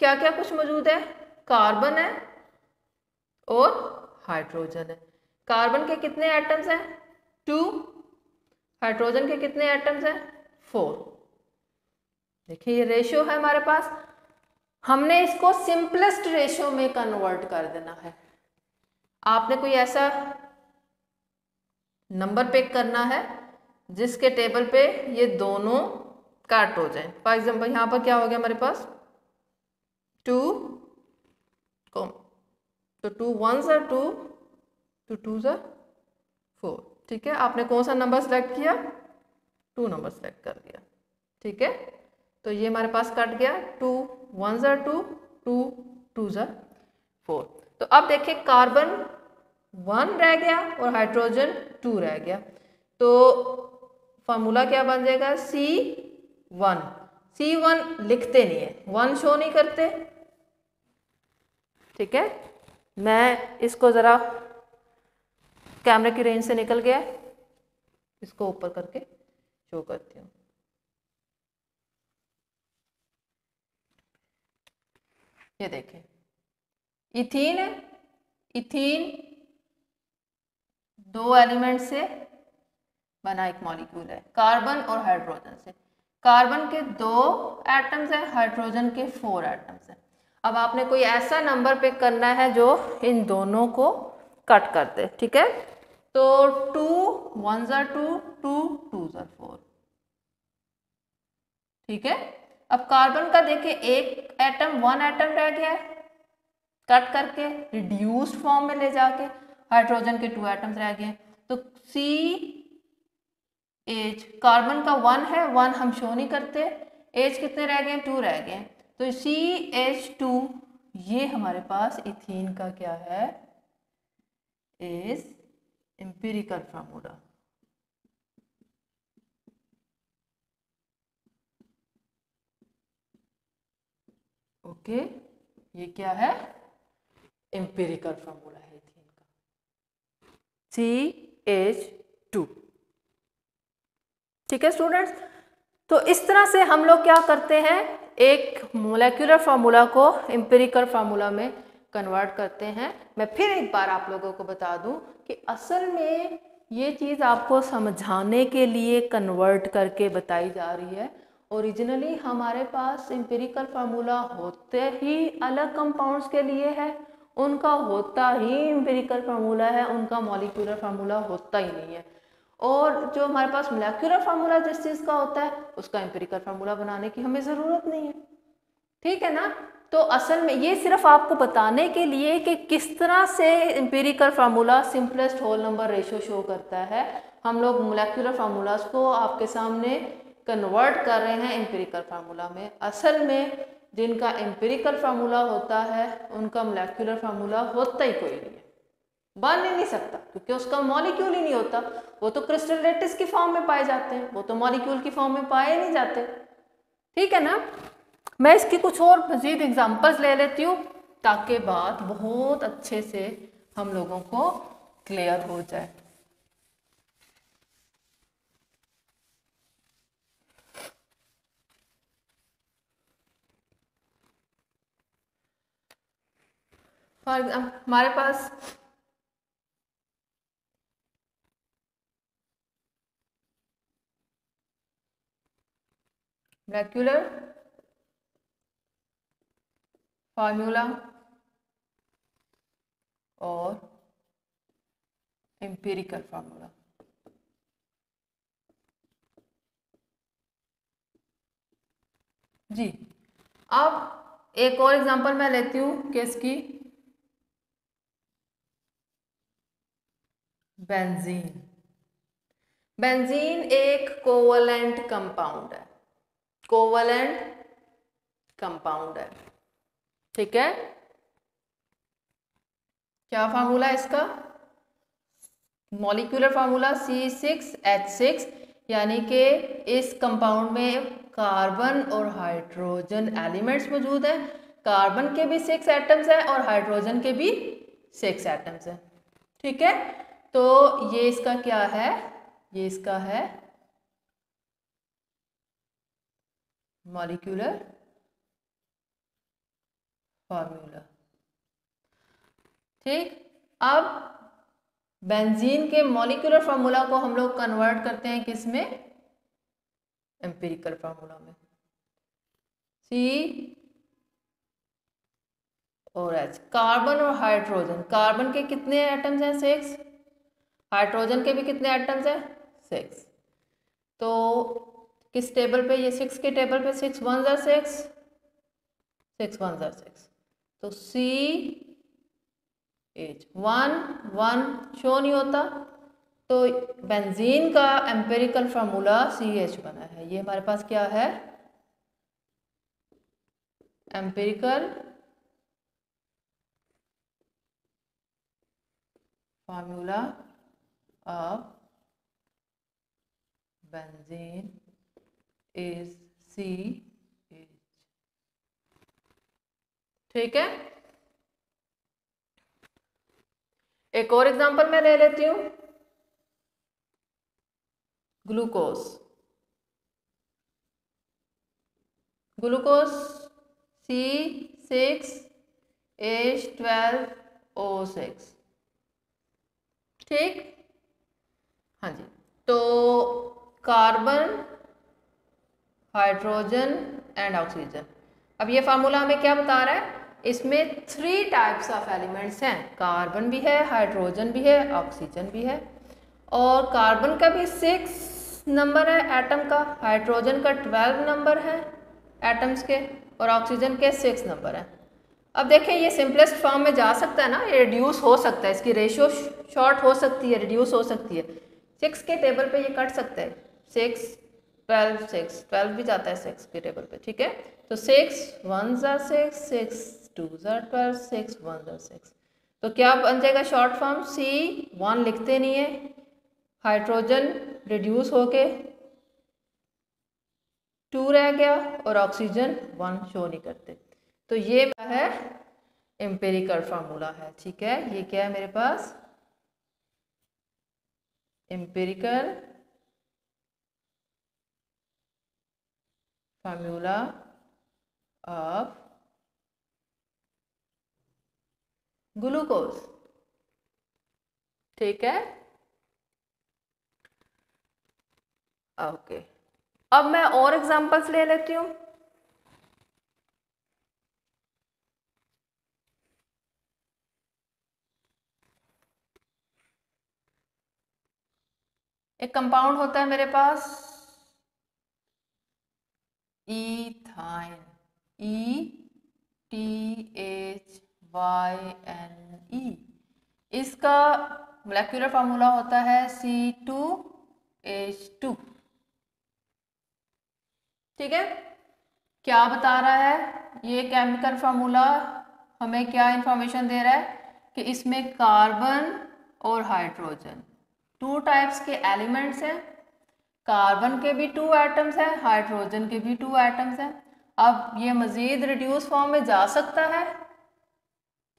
क्या क्या कुछ मौजूद है, कार्बन है और हाइड्रोजन है। कार्बन के कितने एटम्स हैं, 2। हाइड्रोजन के कितने एटम्स हैं, 4। देखिए ये रेशियो है हमारे पास, हमने इसको सिंपलेस्ट रेशियो में कन्वर्ट कर देना है। आपने कोई ऐसा नंबर पिक करना है जिसके टेबल पे ये दोनों काट हो जाए। फॉर एग्जाम्पल यहाँ पर क्या हो गया हमारे पास 2, तो 2 1s are 2, 2 2s are 4। ठीक है, आपने कौन सा नंबर सेलेक्ट किया, 2 नंबर सेलेक्ट कर दिया। ठीक है, तो ये हमारे पास कट गया, 2 1s are 2, 2 2s are 4। तो अब देखिए कार्बन 1 रह गया और हाइड्रोजन 2 रह गया, तो फार्मूला क्या बन जाएगा, C1। C1 लिखते नहीं है, 1 शो नहीं करते। ठीक है, मैं इसको ज़रा कैमरे की रेंज से निकल गया, इसको ऊपर करके शो करती हूँ। ये देखें इथीन है, इथीन 2 एलिमेंट से बना एक मॉलिक्यूल है, कार्बन और हाइड्रोजन से। कार्बन के 2 एटम्स हैं, हाइड्रोजन के 4 एटम्स हैं। अब आपने कोई ऐसा नंबर पिक करना है जो इन दोनों को कट कर दे। ठीक है, तो 2 1s are 2, 2 2s are 4। ठीक है, अब कार्बन का देखिए एक एटम 1 एटम रह गया है, कट करके रिड्यूस्ड फॉर्म में ले जाके हाइड्रोजन के 2 एटम्स रह गए। तो CH कार्बन का 1 है, 1 हम शो नहीं करते, H कितने रह गए, 2 रह गए। तो CH2 ये हमारे पास इथीन का क्या है, इज एम्पिरिकल फार्मूला। ओके, ये क्या है, एम्पिरिकल फार्मूला है इथीन का, CH2। ठीक है स्टूडेंट्स, तो इस तरह से हम लोग क्या करते हैं, एक मोलेक्युलर फार्मूला को एम्पिरिकल फार्मूला में कन्वर्ट करते हैं। मैं फिर एक बार आप लोगों को बता दूं कि असल में ये चीज़ आपको समझाने के लिए कन्वर्ट करके बताई जा रही है। ओरिजिनली हमारे पास एम्पिरिकल फार्मूला होते ही अलग कंपाउंड्स के लिए है, उनका होता ही एम्पिरिकल फार्मूला है, उनका मॉलिक्यूलर फार्मूला होता ही नहीं है। और जो हमारे पास मोलेक्युलर फार्मूला जिस चीज़ का होता है उसका एम्पिरिकल फार्मूला बनाने की हमें ज़रूरत नहीं है। ठीक है ना, तो असल में ये सिर्फ आपको बताने के लिए कि किस तरह से empirical formula simplest whole number ratio show करता है। हम लोग मोलेक्युलर फार्मूलाज को आपके सामने कन्वर्ट कर रहे हैं एम्पिरिकल फार्मूला में। असल में जिनका एम्पिरिकल फार्मूला होता है उनका मोलेक्युलर फार्मूला होता ही कोई नहीं है, बन ही नहीं सकता, क्योंकि उसका मॉलिक्यूल ही नहीं होता। वो तो क्रिस्टल लेटिस की फॉर्म में पाए जाते हैं, वो तो मॉलिक्यूल की फॉर्म में पाए नहीं जाते। ठीक है ना, मैं इसकी कुछ और मज़ीद एग्जांपल्स ले लेती हूँ ताकि बात बहुत अच्छे से हम लोगों को क्लियर हो जाए। फॉर एग्जाम्पल हमारे पास मॉलिक्यूलर फार्मूला और एम्पिरिकल फार्मूला। जी, अब एक और एग्जांपल मैं लेती हूँ केस की, बेंजीन। बेंजीन एक कोवलेंट कंपाउंड है, कोवलेंट कंपाउंड है, ठीक है। क्या फार्मूला है इसका? मॉलिक्यूलर फार्मूला C6H6, यानी कि इस कंपाउंड में कार्बन और हाइड्रोजन एलिमेंट्स मौजूद हैं। कार्बन के भी 6 एटम्स हैं और हाइड्रोजन के भी 6 एटम्स हैं, ठीक है। तो ये इसका क्या है? ये इसका है मॉलिक्यूलर फार्मूला, ठीक। अब बेंजीन के मॉलिक्यूलर फार्मूला को हम लोग कन्वर्ट करते हैं किस में? एम्पिरिकल फार्मूला में। C और H, कार्बन और हाइड्रोजन, कार्बन के कितने एटम्स हैं? 6। हाइड्रोजन के भी कितने एटम्स हैं? 6। तो किस टेबल पे? ये 6 के टेबल पे 6 1 ज़ा 6, 6 1 ज़ा 6, तो CH 1 1 शो नहीं होता, तो बेंजीन का एम्पिरिकल फार्मूला CH बना है। ये हमारे पास क्या है? Empirical formula of benzene is CH, ठीक है। एक और एग्जांपल मैं ले लेती हूँ, ग्लूकोज। ग्लूकोज C6H12O6, ठीक। हाँ जी, तो कार्बन, हाइड्रोजन एंड ऑक्सीजन। अब ये फार्मूला हमें क्या बता रहा है? इसमें 3 टाइप्स ऑफ एलिमेंट्स हैं, कार्बन भी है, हाइड्रोजन भी है, ऑक्सीजन भी है। और कार्बन का भी 6 नंबर है एटम का, हाइड्रोजन का 12 नंबर है एटम्स के, और ऑक्सीजन के 6 नंबर है। अब देखें, ये सिंपलेस्ट फॉर्म में जा सकता है ना, ये रिड्यूस हो सकता है, इसकी रेशियो शॉर्ट हो सकती है, रिड्यूस हो सकती है। 6 के टेबल पे ये कट सकता है, 6 12 6 12 भी जाता है 6 के टेबल पे, ठीक है। तो 6 1 ज़ा 6, 6 2 ज़ा 12, 6 1 ज़ा 6, तो क्या बन जाएगा शॉर्ट फॉर्म? C1 लिखते नहीं है, हाइड्रोजन रिड्यूस होके 2 रह गया और ऑक्सीजन 1 शो नहीं करते। तो ये है एम्पिरिकल फार्मूला है, ठीक है। ये क्या है मेरे पास? एम्पिरिकल फार्मूला ऑफ ग्लूकोज, ठीक है। ओके, अब मैं और एग्जांपल्स ले लेती हूँ। एक कंपाउंड होता है मेरे पास इथाइन, ETHYNE। इसका मोलेक्युलर फार्मूला होता है C2H2, ठीक है। क्या बता रहा है ये केमिकल फार्मूला? हमें क्या इंफॉर्मेशन दे रहा है कि इसमें कार्बन और हाइड्रोजन 2 टाइप्स के एलिमेंट्स हैं, कार्बन के भी 2 एटम्स हैं, हाइड्रोजन के भी 2 एटम्स हैं। अब ये मज़ीद रिड्यूस फॉर्म में जा सकता है,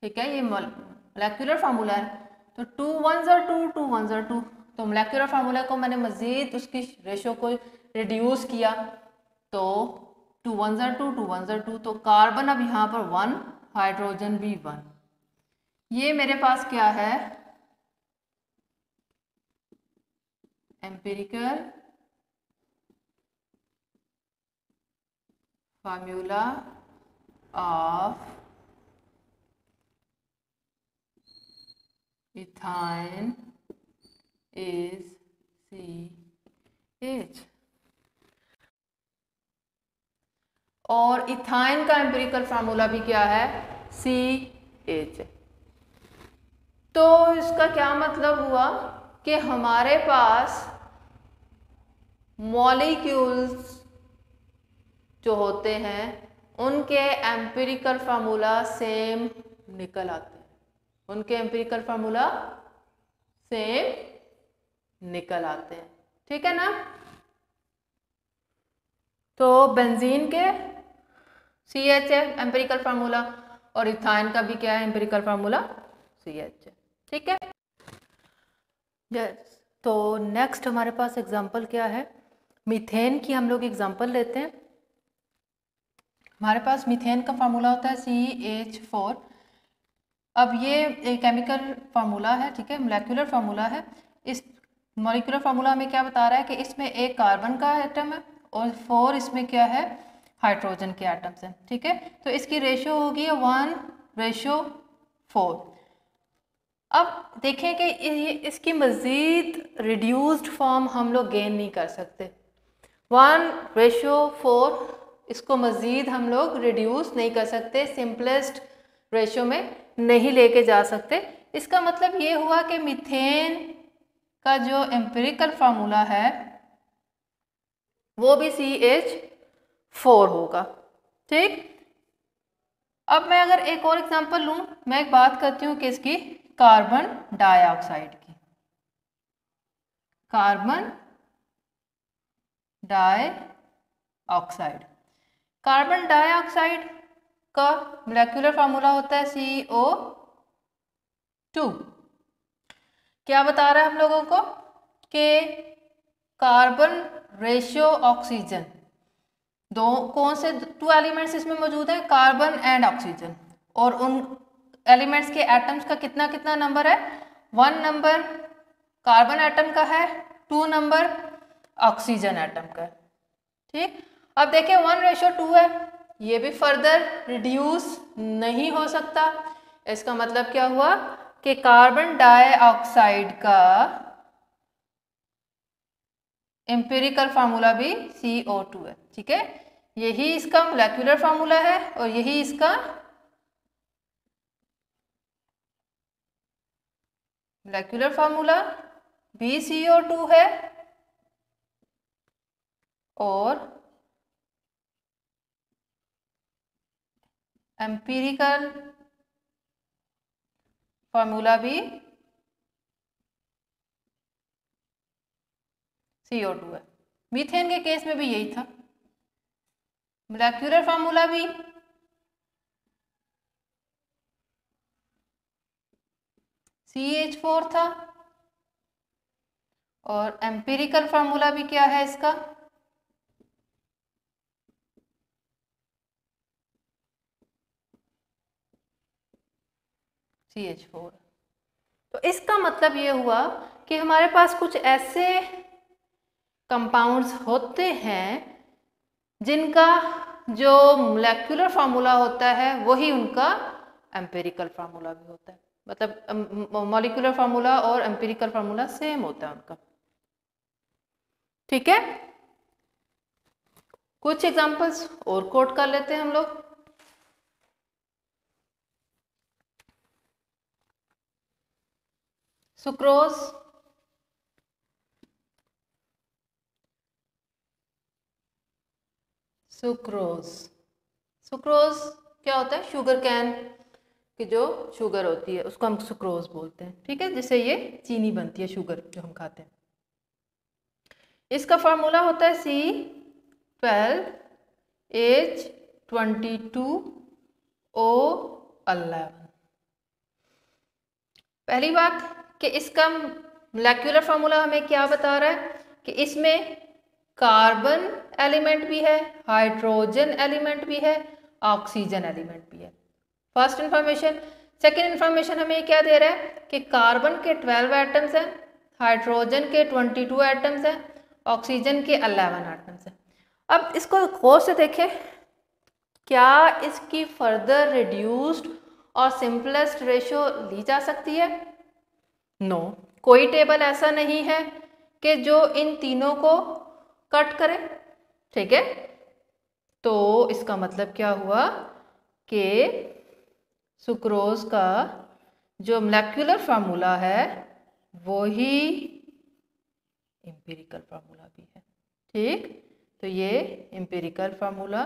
ठीक है। ये मोलेक्युलर फार्मूला है, तो 2 1 ज़ा 2 2 1 ज़ा 2, तो मोलेक्युलर फार्मूला को मैंने मज़ीद उसकी रेशो को रिड्यूस किया, तो 2 1 ज़ा 2 2 1 ज़ा 2, तो कार्बन अब यहाँ पर 1, हाइड्रोजन भी 1, ये मेरे पास क्या है, empirical formula of ethyne is CH। और इथाइन का एम्पिरिकल फार्मूला भी क्या है, CH। तो इसका क्या मतलब हुआ कि हमारे पास मॉलिक्यूल्स जो होते हैं उनके एम्पिरिकल फार्मूला सेम निकल आते हैं, उनके एम्पिरिकल फार्मूला सेम निकल आते हैं, ठीक है ना। तो बेंजीन के CH है एम्पिरिकल फार्मूला, और इथाइन का भी क्या है एम्पिरिकल फार्मूला, CH है, ठीक है। यस, तो नेक्स्ट हमारे पास एग्जांपल क्या है, मीथेन की हम लोग एग्जांपल लेते हैं। हमारे पास मीथेन का फार्मूला होता है CH4। अब ये केमिकल फार्मूला है, ठीक है, मोलेकुलर फार्मूला है। इस मॉलिक्यूलर फार्मूला हमें क्या बता रहा है कि इसमें एक कार्बन का एटम है और 4 इसमें क्या है, हाइड्रोजन के एटम्स हैं, ठीक है। तो इसकी रेशियो होगी 1:4। अब देखें कि इसकी मज़ीद रिड्यूस्ड फॉर्म हम लोग गेन नहीं कर सकते। 1:4 इसको मज़ीद हम लोग रिड्यूस नहीं कर सकते, सिंपलेस्ट रेशियो में नहीं लेके जा सकते। इसका मतलब ये हुआ कि मीथेन का जो एम्पिरिकल फार्मूला है वो भी CH4 होगा, ठीक। अब मैं अगर एक और एग्जांपल लूँ, मैं एक बात करती हूँ कि इसकी कार्बन डाइऑक्साइड की, कार्बन डाइऑक्साइड। कार्बन डाइऑक्साइड का मोलेकुलर फार्मूला होता है CO2। क्या बता रहा है हम लोगों को कि कार्बन रेशियो ऑक्सीजन, दो कौन से 2 एलिमेंट्स इसमें मौजूद हैं, कार्बन एंड ऑक्सीजन, और उन एलिमेंट्स के एटम्स का कितना कितना नंबर है, 1 नंबर कार्बन एटम का है, 2 नंबर ऑक्सीजन एटम का है, ठीक। अब देखिए 1:2 है, ये भी फर्दर रिड्यूस नहीं हो सकता। इसका मतलब क्या हुआ कि कार्बन डाइऑक्साइड का एम्पिरिकल फार्मूला भी CO2 है, ठीक है। यही इसका मोलेकुलर फार्मूला है और यही इसका मोलेकुलर फार्मूला भी CO2 है और एम्पिरिकल फार्मूला भी CO2 है। मीथेन के केस में भी यही था, मोलेकुलर फार्मूला भी CH4 था और एम्पिरिकल फार्मूला भी क्या है इसका, CH4। तो इसका मतलब ये हुआ कि हमारे पास कुछ ऐसे कंपाउंड्स होते हैं जिनका जो मोलेकुलर फार्मूला होता है वही उनका एम्पिरिकल फार्मूला भी होता है, मतलब मॉलिक्यूलर फार्मूला और एम्पिरिकल फार्मूला सेम होता है उनका, ठीक है। कुछ एग्जांपल्स और कोट कर लेते हैं हम लोग। सुक्रोज, सुक्रोज, सुक्रोज क्या होता है, शुगर कैन की जो शुगर होती है उसको हम सुक्रोज बोलते हैं, ठीक है, जिससे ये चीनी बनती है, शुगर जो हम खाते हैं। इसका फार्मूला होता है C12H22O11। पहली बात कि इसका मोलेकुलर फार्मूला हमें क्या बता रहा है कि इसमें कार्बन एलिमेंट भी है, हाइड्रोजन एलिमेंट भी है, ऑक्सीजन एलिमेंट भी है। फर्स्ट इंफॉर्मेशन, सेकेंड इंफॉर्मेशन हमें ये क्या दे रहा है कि कार्बन के 12 एटम्स हैं, हाइड्रोजन के 22 एटम्स हैं, ऑक्सीजन के 11 एटम्स हैं। अब इसको गौर से देखें, क्या इसकी फर्दर रिड्यूस्ड और सिंपलेस्ट रेशियो ली जा सकती है? नो, कोई टेबल ऐसा नहीं है कि जो इन तीनों को कट करे, ठीक है। तो इसका मतलब क्या हुआ कि सुक्रोज का जो मॉलिक्यूलर फार्मूला है वो ही एम्पिरिकल फार्मूला भी है, ठीक। तो ये एम्पिरिकल फार्मूला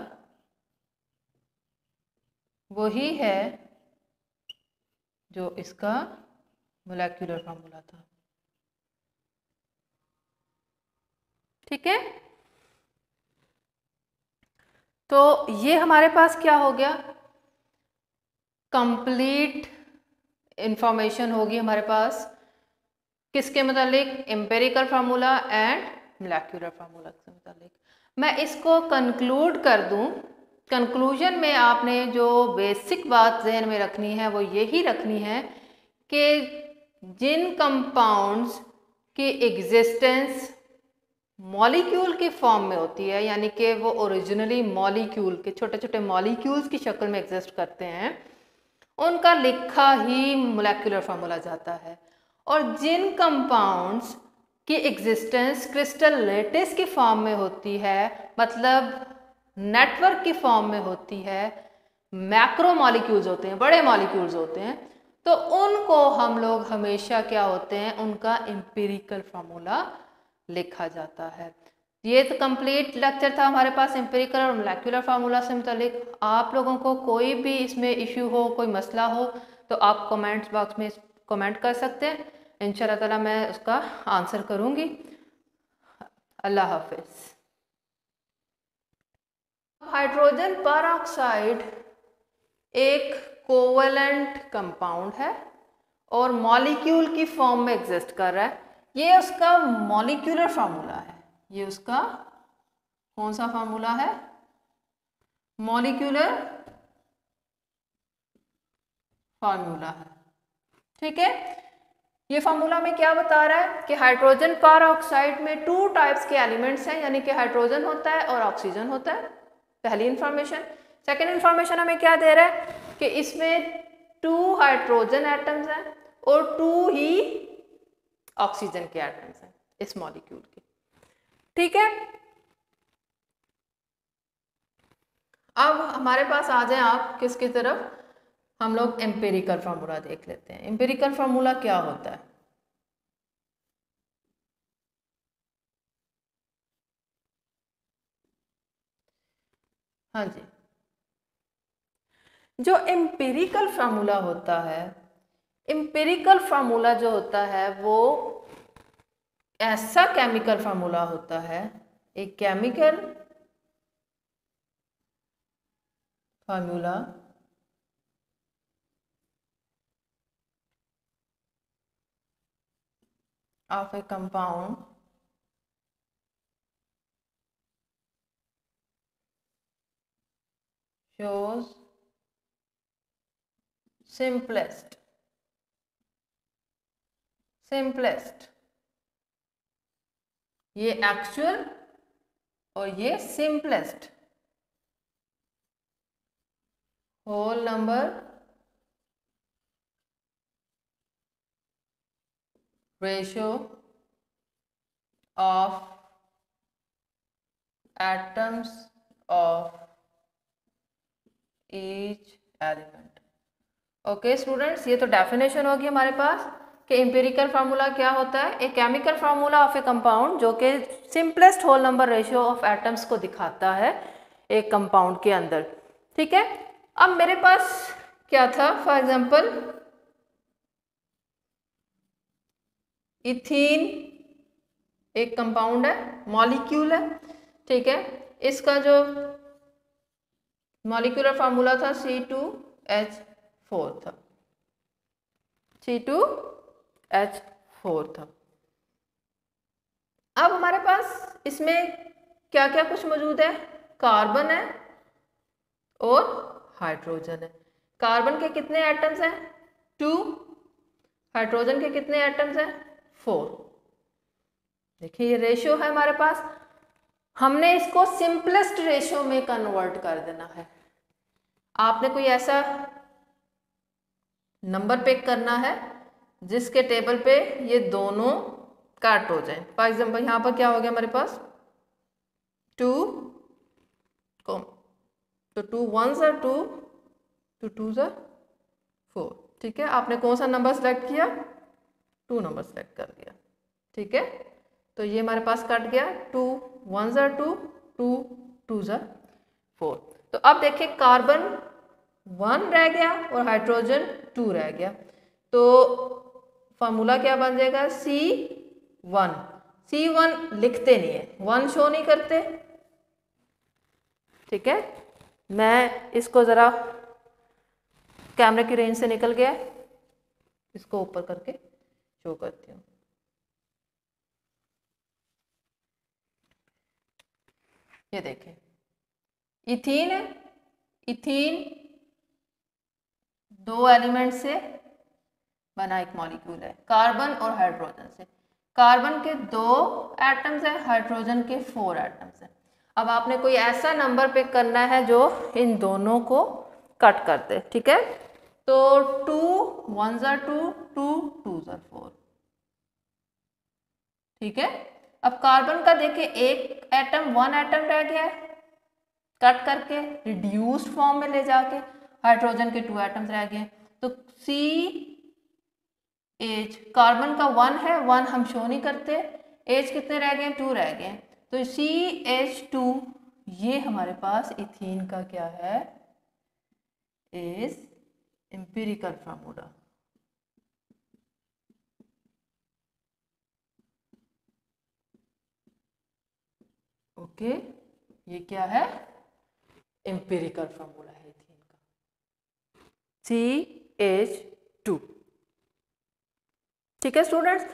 वही है जो इसका मॉलिक्यूलर फार्मूला था, ठीक है। तो ये हमारे पास क्या हो गया, कंप्लीट इंफॉर्मेशन होगी हमारे पास किसके मतलब, empirical formula and molecular formula के मतलब। मैं इसको कंक्लूड कर दूं, कंक्लूजन में आपने जो बेसिक बात जहन में रखनी है वो यही रखनी है कि जिन कंपाउंड्स की एग्जिस्टेंस मॉलिक्यूल की फॉर्म में होती है, यानी कि वो ओरिजिनली मॉलिक्यूल के छोटे छोटे मॉलिक्यूल्स की शक्ल में एग्जिस्ट करते हैं, उनका लिखा ही मॉलिक्यूलर फार्मूला जाता है। और जिन कंपाउंड्स की एग्जिस्टेंस क्रिस्टल लैटिस की फॉर्म में होती है, मतलब नेटवर्क की फॉर्म में होती है, मैक्रो मॉलिक्यूल्स होते हैं, बड़े मॉलिक्यूल्स होते हैं, तो उनको हम लोग हमेशा क्या होते हैं, उनका एम्पिरिकल फार्मूला लिखा जाता है। ये तो कंप्लीट लेक्चर था हमारे पास एम्पिरिकल और मॉलिक्यूलर फार्मूला से मुतालिक। आप लोगों को कोई भी इसमें इश्यू हो, कोई मसला हो, तो आप कमेंट्स बॉक्स में कमेंट कर सकते हैं, इंशाल्लाह ताला मैं उसका आंसर करूँगी। अल्लाह हाफिज़। हाइड्रोजन परऑक्साइड एक कोवलेंट कंपाउंड है और मॉलिक्यूल की फॉर्म में एग्जिस्ट कर रहा है। ये उसका मॉलिक्यूलर फार्मूला है, ये उसका कौन सा फार्मूला है, मॉलिक्यूलर फार्मूला है, ठीक है। ये फार्मूला में क्या बता रहा है कि हाइड्रोजन परऑक्साइड में 2 टाइप्स के एलिमेंट्स हैं, यानी कि हाइड्रोजन होता है और ऑक्सीजन होता है, पहली इंफॉर्मेशन। सेकेंड इंफॉर्मेशन हमें क्या दे रहा है कि इसमें 2 हाइड्रोजन एटम्स हैं और 2 ही ऑक्सीजन के एटम्स हैं इस मॉलिक्यूल के, ठीक है। अब हमारे पास आ जाए आप किसकी तरफ, हम लोग एम्पिरिकल फार्मूला देख लेते हैं। एम्पिरिकल फार्मूला क्या होता है? हाँ जी, जो एम्पिरिकल फार्मूला होता है, एम्पिरिकल फार्मूला जो होता है वो ऐसा केमिकल फार्मूला होता है, एक chemical formula of a compound shows simplest ये एक्चुअल और ये simplest whole number ratio of atoms of each element. Okay students, ये तो डेफिनेशन होगी हमारे पास कि एम्पिरिकल फार्मूला क्या होता है, एक chemical formula of a compound जो कि simplest whole number ratio of atoms को दिखाता है एक कंपाउंड के अंदर, ठीक है। अब मेरे पास क्या था, फॉर एग्जांपल इथीन एक कंपाउंड है, मॉलिक्यूल है, ठीक है। इसका जो मॉलिक्यूलर फार्मूला था C2H4 था, C2H4 था। अब हमारे पास इसमें क्या क्या कुछ मौजूद है, कार्बन है और हाइड्रोजन है। कार्बन के कितने एटम्स हैं, 2, हाइड्रोजन के कितने एटम्स हैं? 4। देखिए ये रेशियो है हमारे पास, हमने इसको सिंपलेस्ट रेशियो में कन्वर्ट कर देना है। आपने कोई ऐसा नंबर पिक करना है जिसके टेबल पे ये दोनों कट हो जाए। फॉर एग्जाम्पल यहाँ पर क्या हो गया हमारे पास 2, तो 2 1s are 2, 2 2s are 4। ठीक है, आपने कौन सा नंबर सेलेक्ट किया? 2 नंबर सेलेक्ट कर दिया। ठीक है, तो ये हमारे पास कट गया, 2 1s are 2, 2 2s are 4। तो अब देखिए कार्बन 1 रह गया और हाइड्रोजन 2 रह गया, तो फार्मूला क्या बन जाएगा? C1। C1 लिखते नहीं है, 1 शो नहीं करते। ठीक है, मैं इसको ज़रा कैमरे की रेंज से निकल गया, इसको ऊपर करके शो करती हूँ। ये देखें इथीन है, इथीन 2 एलिमेंट से बना एक मॉलिक्यूल है, कार्बन और हाइड्रोजन से। कार्बन के 2 एटम्स हैं, हाइड्रोजन के 4 एटम्स हैं। अब आपने कोई ऐसा नंबर पिक करना है जो इन दोनों को कट कर दे। ठीक है, तो 2 1s are 2, 2 2s are 4। ठीक है, अब कार्बन का देखिए एक एटम 1 एटम रह गया है, कट करके रिड्यूस्ड फॉर्म में ले जाके। हाइड्रोजन के 2 एटम्स रह गए, तो CH कार्बन का 1 है, 1 हम शो नहीं करते। H कितने रह गए? 2 रह गए, तो CH2 ये हमारे पास इथीन का क्या है? Is empirical formula. ओके, ये क्या है? एम्पिरिकल फार्मूला है इथीन का, CH2। ठीक है स्टूडेंट्स,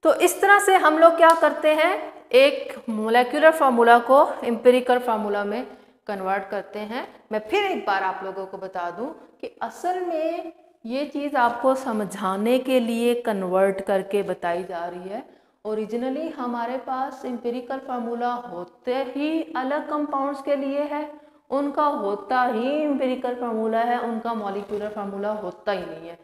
तो इस तरह से हम लोग क्या करते हैं, एक मोलेक्युलर फार्मूला को एम्पिरिकल फार्मूला में कन्वर्ट करते हैं। मैं फिर एक बार आप लोगों को बता दूं कि असल में ये चीज़ आपको समझाने के लिए कन्वर्ट करके बताई जा रही है। ओरिजिनली हमारे पास एम्पिरिकल फार्मूला होते ही अलग कंपाउंड्स के लिए है, उनका होता ही एम्पिरिकल फार्मूला है, उनका मॉलिक्यूलर फार्मूला होता ही नहीं है।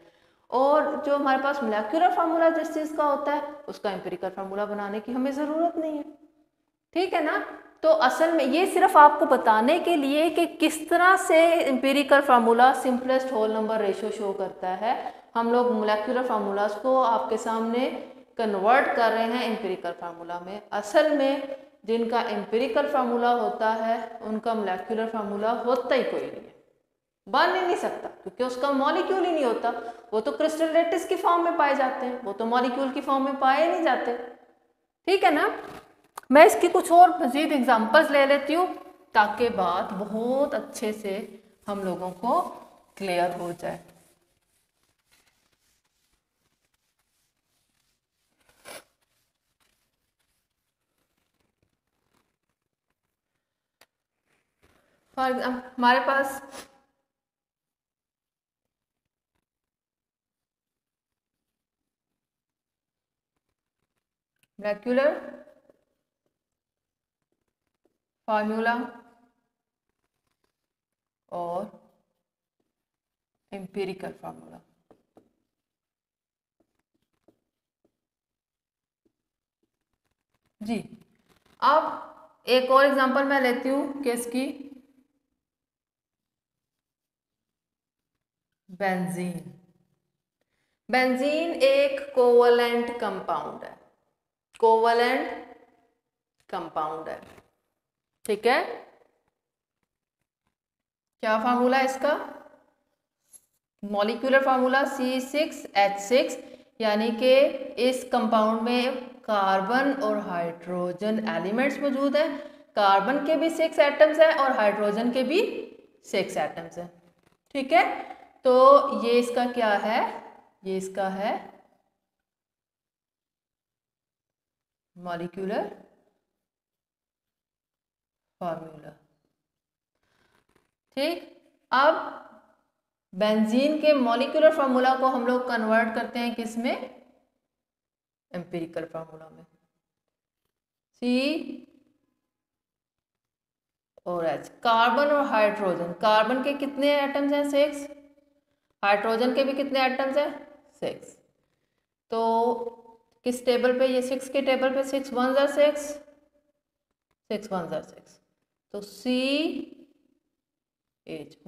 और जो हमारे पास मोलेक्युलर फार्मूला जिस चीज़ का होता है उसका एम्पिरिकल फार्मूला बनाने की हमें ज़रूरत नहीं है। ठीक है ना, तो असल में ये सिर्फ आपको बताने के लिए कि किस तरह से empirical formula simplest whole number ratio show करता है। हम लोग मोलेक्युलर फार्मूलाज को आपके सामने कन्वर्ट कर रहे हैं एम्पिरिकल फार्मूला में। असल में जिनका एम्पिरिकल फार्मूला होता है उनका मोलेक्युलर फार्मूला होता ही कोई नहीं है, बन ही नहीं सकता, क्योंकि उसका मॉलिक्यूल ही नहीं होता। वो तो क्रिस्टल लेटिस की फॉर्म में पाए जाते हैं, वो तो मॉलिक्यूल की फॉर्म में पाए नहीं जाते। ठीक है ना, मैं इसकी कुछ और मजीद एग्जांपल्स ले लेती हूँ ताकि बात बहुत अच्छे से हम लोगों को क्लियर हो जाए। फॉर एग्जाम्पल हमारे पास मोलेक्युलर फार्मूला और एम्पिरिकल फार्मूला। जी, अब एक और एग्जांपल मैं लेती हूँ कि इसकी बेंजीन। बेंजीन एक कोवलेंट कंपाउंड है, कोवलेंट कंपाउंड है। ठीक है, क्या फार्मूला है इसका? मॉलिक्यूलर फार्मूला C6H6, यानी कि इस कंपाउंड में कार्बन और हाइड्रोजन एलिमेंट्स मौजूद हैं। कार्बन के भी 6 एटम्स हैं और हाइड्रोजन के भी 6 एटम्स हैं। ठीक है, तो ये इसका क्या है? ये इसका है मॉलिक्यूलर फार्मूला। ठीक, अब बेंजीन के मॉलिक्यूलर फार्मूला को हम लोग कन्वर्ट करते हैं किस में, एम्पिरिकल फार्मूला में। C और H, कार्बन और हाइड्रोजन, कार्बन के कितने एटम्स हैं 6, हाइड्रोजन के भी कितने एटम्स हैं 6। तो किस टेबल पे, ये 6 के टेबल पे 6 1 ज़ा 6, 6 1 ज़ा 6, तो CH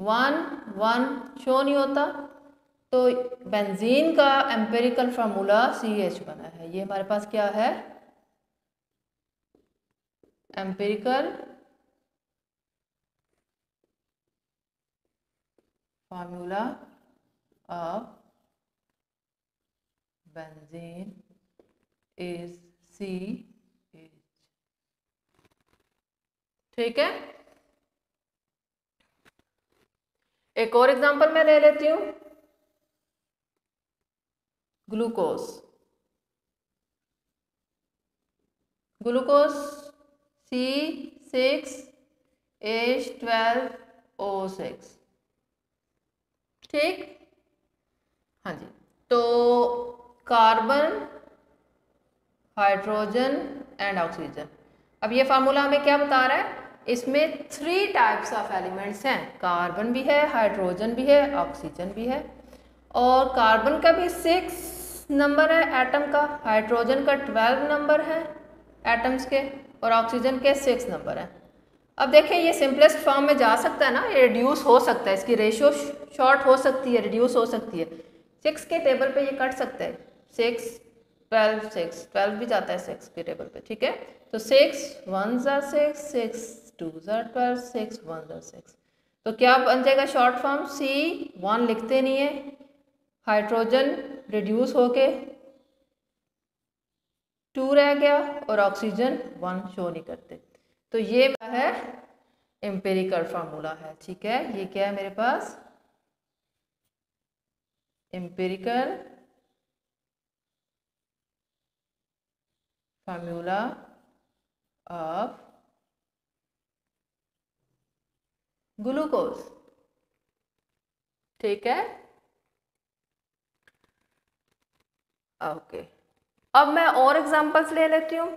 1 1 शो नहीं होता, तो बेंजीन का एम्पिरिकल फार्मूला CH बना है। ये हमारे पास क्या है, empirical formula of benzene is CH। ठीक है, एक और एग्जांपल मैं ले लेती हूँ, ग्लूकोज। Glucose C6H12O6। ठीक, हाँ जी। तो कार्बन, हाइड्रोजन एंड ऑक्सीजन। अब ये फार्मूला हमें क्या बता रहा है, इसमें 3 टाइप्स ऑफ एलिमेंट्स हैं, कार्बन भी है, हाइड्रोजन भी है, ऑक्सीजन भी है। और कार्बन का भी 6 नंबर है एटम का, हाइड्रोजन का 12 नंबर है एटम्स के, और ऑक्सीजन के 6 नंबर हैं। अब देखें, ये सिंपलेस्ट फॉर्म में जा सकता है ना, ये रिड्यूस हो सकता है, इसकी रेशियो शॉर्ट हो सकती है, रिड्यूस हो सकती है। 6 के टेबल पे ये कट सकता है, 6 12 6 12 भी जाता है 6 के टेबल पे। ठीक है, तो 6 1 ज़ा 6, 6 2 ज़ा 12, 6 1 ज़ा 6। तो क्या बन जाएगा शॉर्ट फॉर्म, C1 लिखते नहीं है, हाइड्रोजन रिड्यूस होके 2 रह गया, और ऑक्सीजन 1 शो नहीं करते। तो ये है एम्पिरिकल फार्मूला है। ठीक है, ये क्या है मेरे पास, एम्पिरिकल फार्मूला ऑफ ग्लूकोज। ठीक है, ओके। अब मैं और एग्जांपल्स ले लेती हूँ।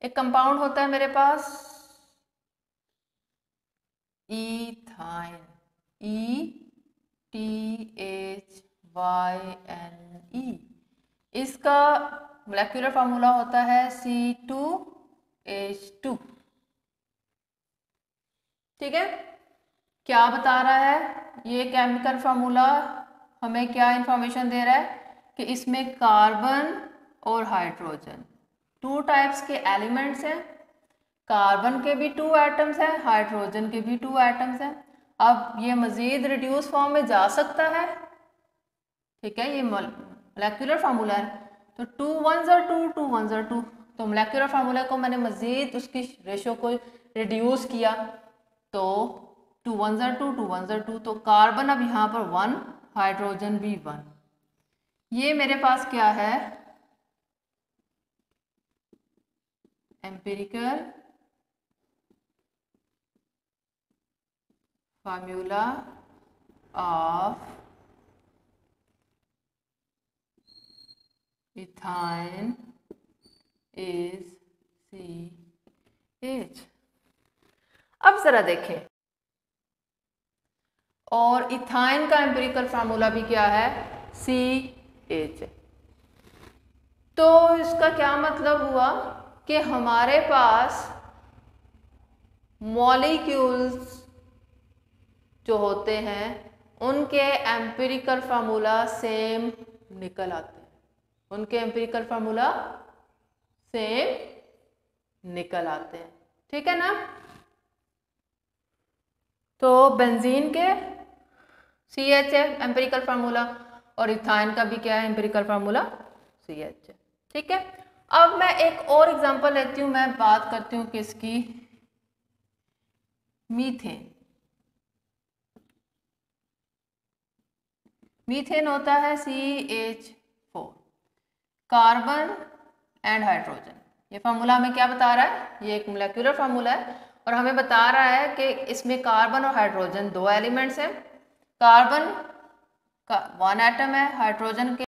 एक कंपाउंड होता है मेरे पास इथाइन, ETHYNE। इसका मोलेक्युलर फार्मूला होता है C2H2। ठीक है, क्या बता रहा है ये केमिकल फार्मूला, हमें क्या इंफॉर्मेशन दे रहा है कि इसमें कार्बन और हाइड्रोजन 2 टाइप्स के एलिमेंट्स हैं, कार्बन के भी 2 एटम्स हैं, हाइड्रोजन के भी 2 एटम्स हैं। अब ये मज़ीद रिड्यूस फॉर्म में जा सकता है। ठीक है, ये मोलेक्युलर फार्मूला है, तो 2 1 ज़ा 2 2 1 ज़ा 2, तो मोलेक्युलर फार्मूला को मैंने मज़ीद उसकी रेशो को रिड्यूस किया, तो 2 1 ज़ा 2 2 1 ज़ा 2, तो कार्बन अब यहाँ पर 1, हाइड्रोजन भी 1। ये मेरे पास क्या है, empirical formula of ethyne is CH। अब जरा देखें, और इथाइन का एम्पिरिकल फार्मूला भी क्या है, CH। तो इसका क्या मतलब हुआ कि हमारे पास मॉलिक्यूल्स जो होते हैं उनके एम्पिरिकल फार्मूला सेम निकल आते हैं, उनके एम्पिरिकल फार्मूला सेम निकल आते हैं। ठीक है ना, तो बेंजीन के CH है एम्पिरिकल फार्मूला, और इथाइन का भी क्या है एम्पिरिकल फार्मूला, CH है। ठीक है, अब मैं एक और एग्जांपल लेती हूँ, मैं बात करती हूँ किसकी, मीथेन। मीथेन होता है CH4, कार्बन एंड हाइड्रोजन। ये फार्मूला हमें क्या बता रहा है, ये एक मोलेक्युलर फार्मूला है और हमें बता रहा है कि इसमें कार्बन और हाइड्रोजन 2 एलिमेंट्स हैं। कार्बन का 1 एटम है, हाइड्रोजन के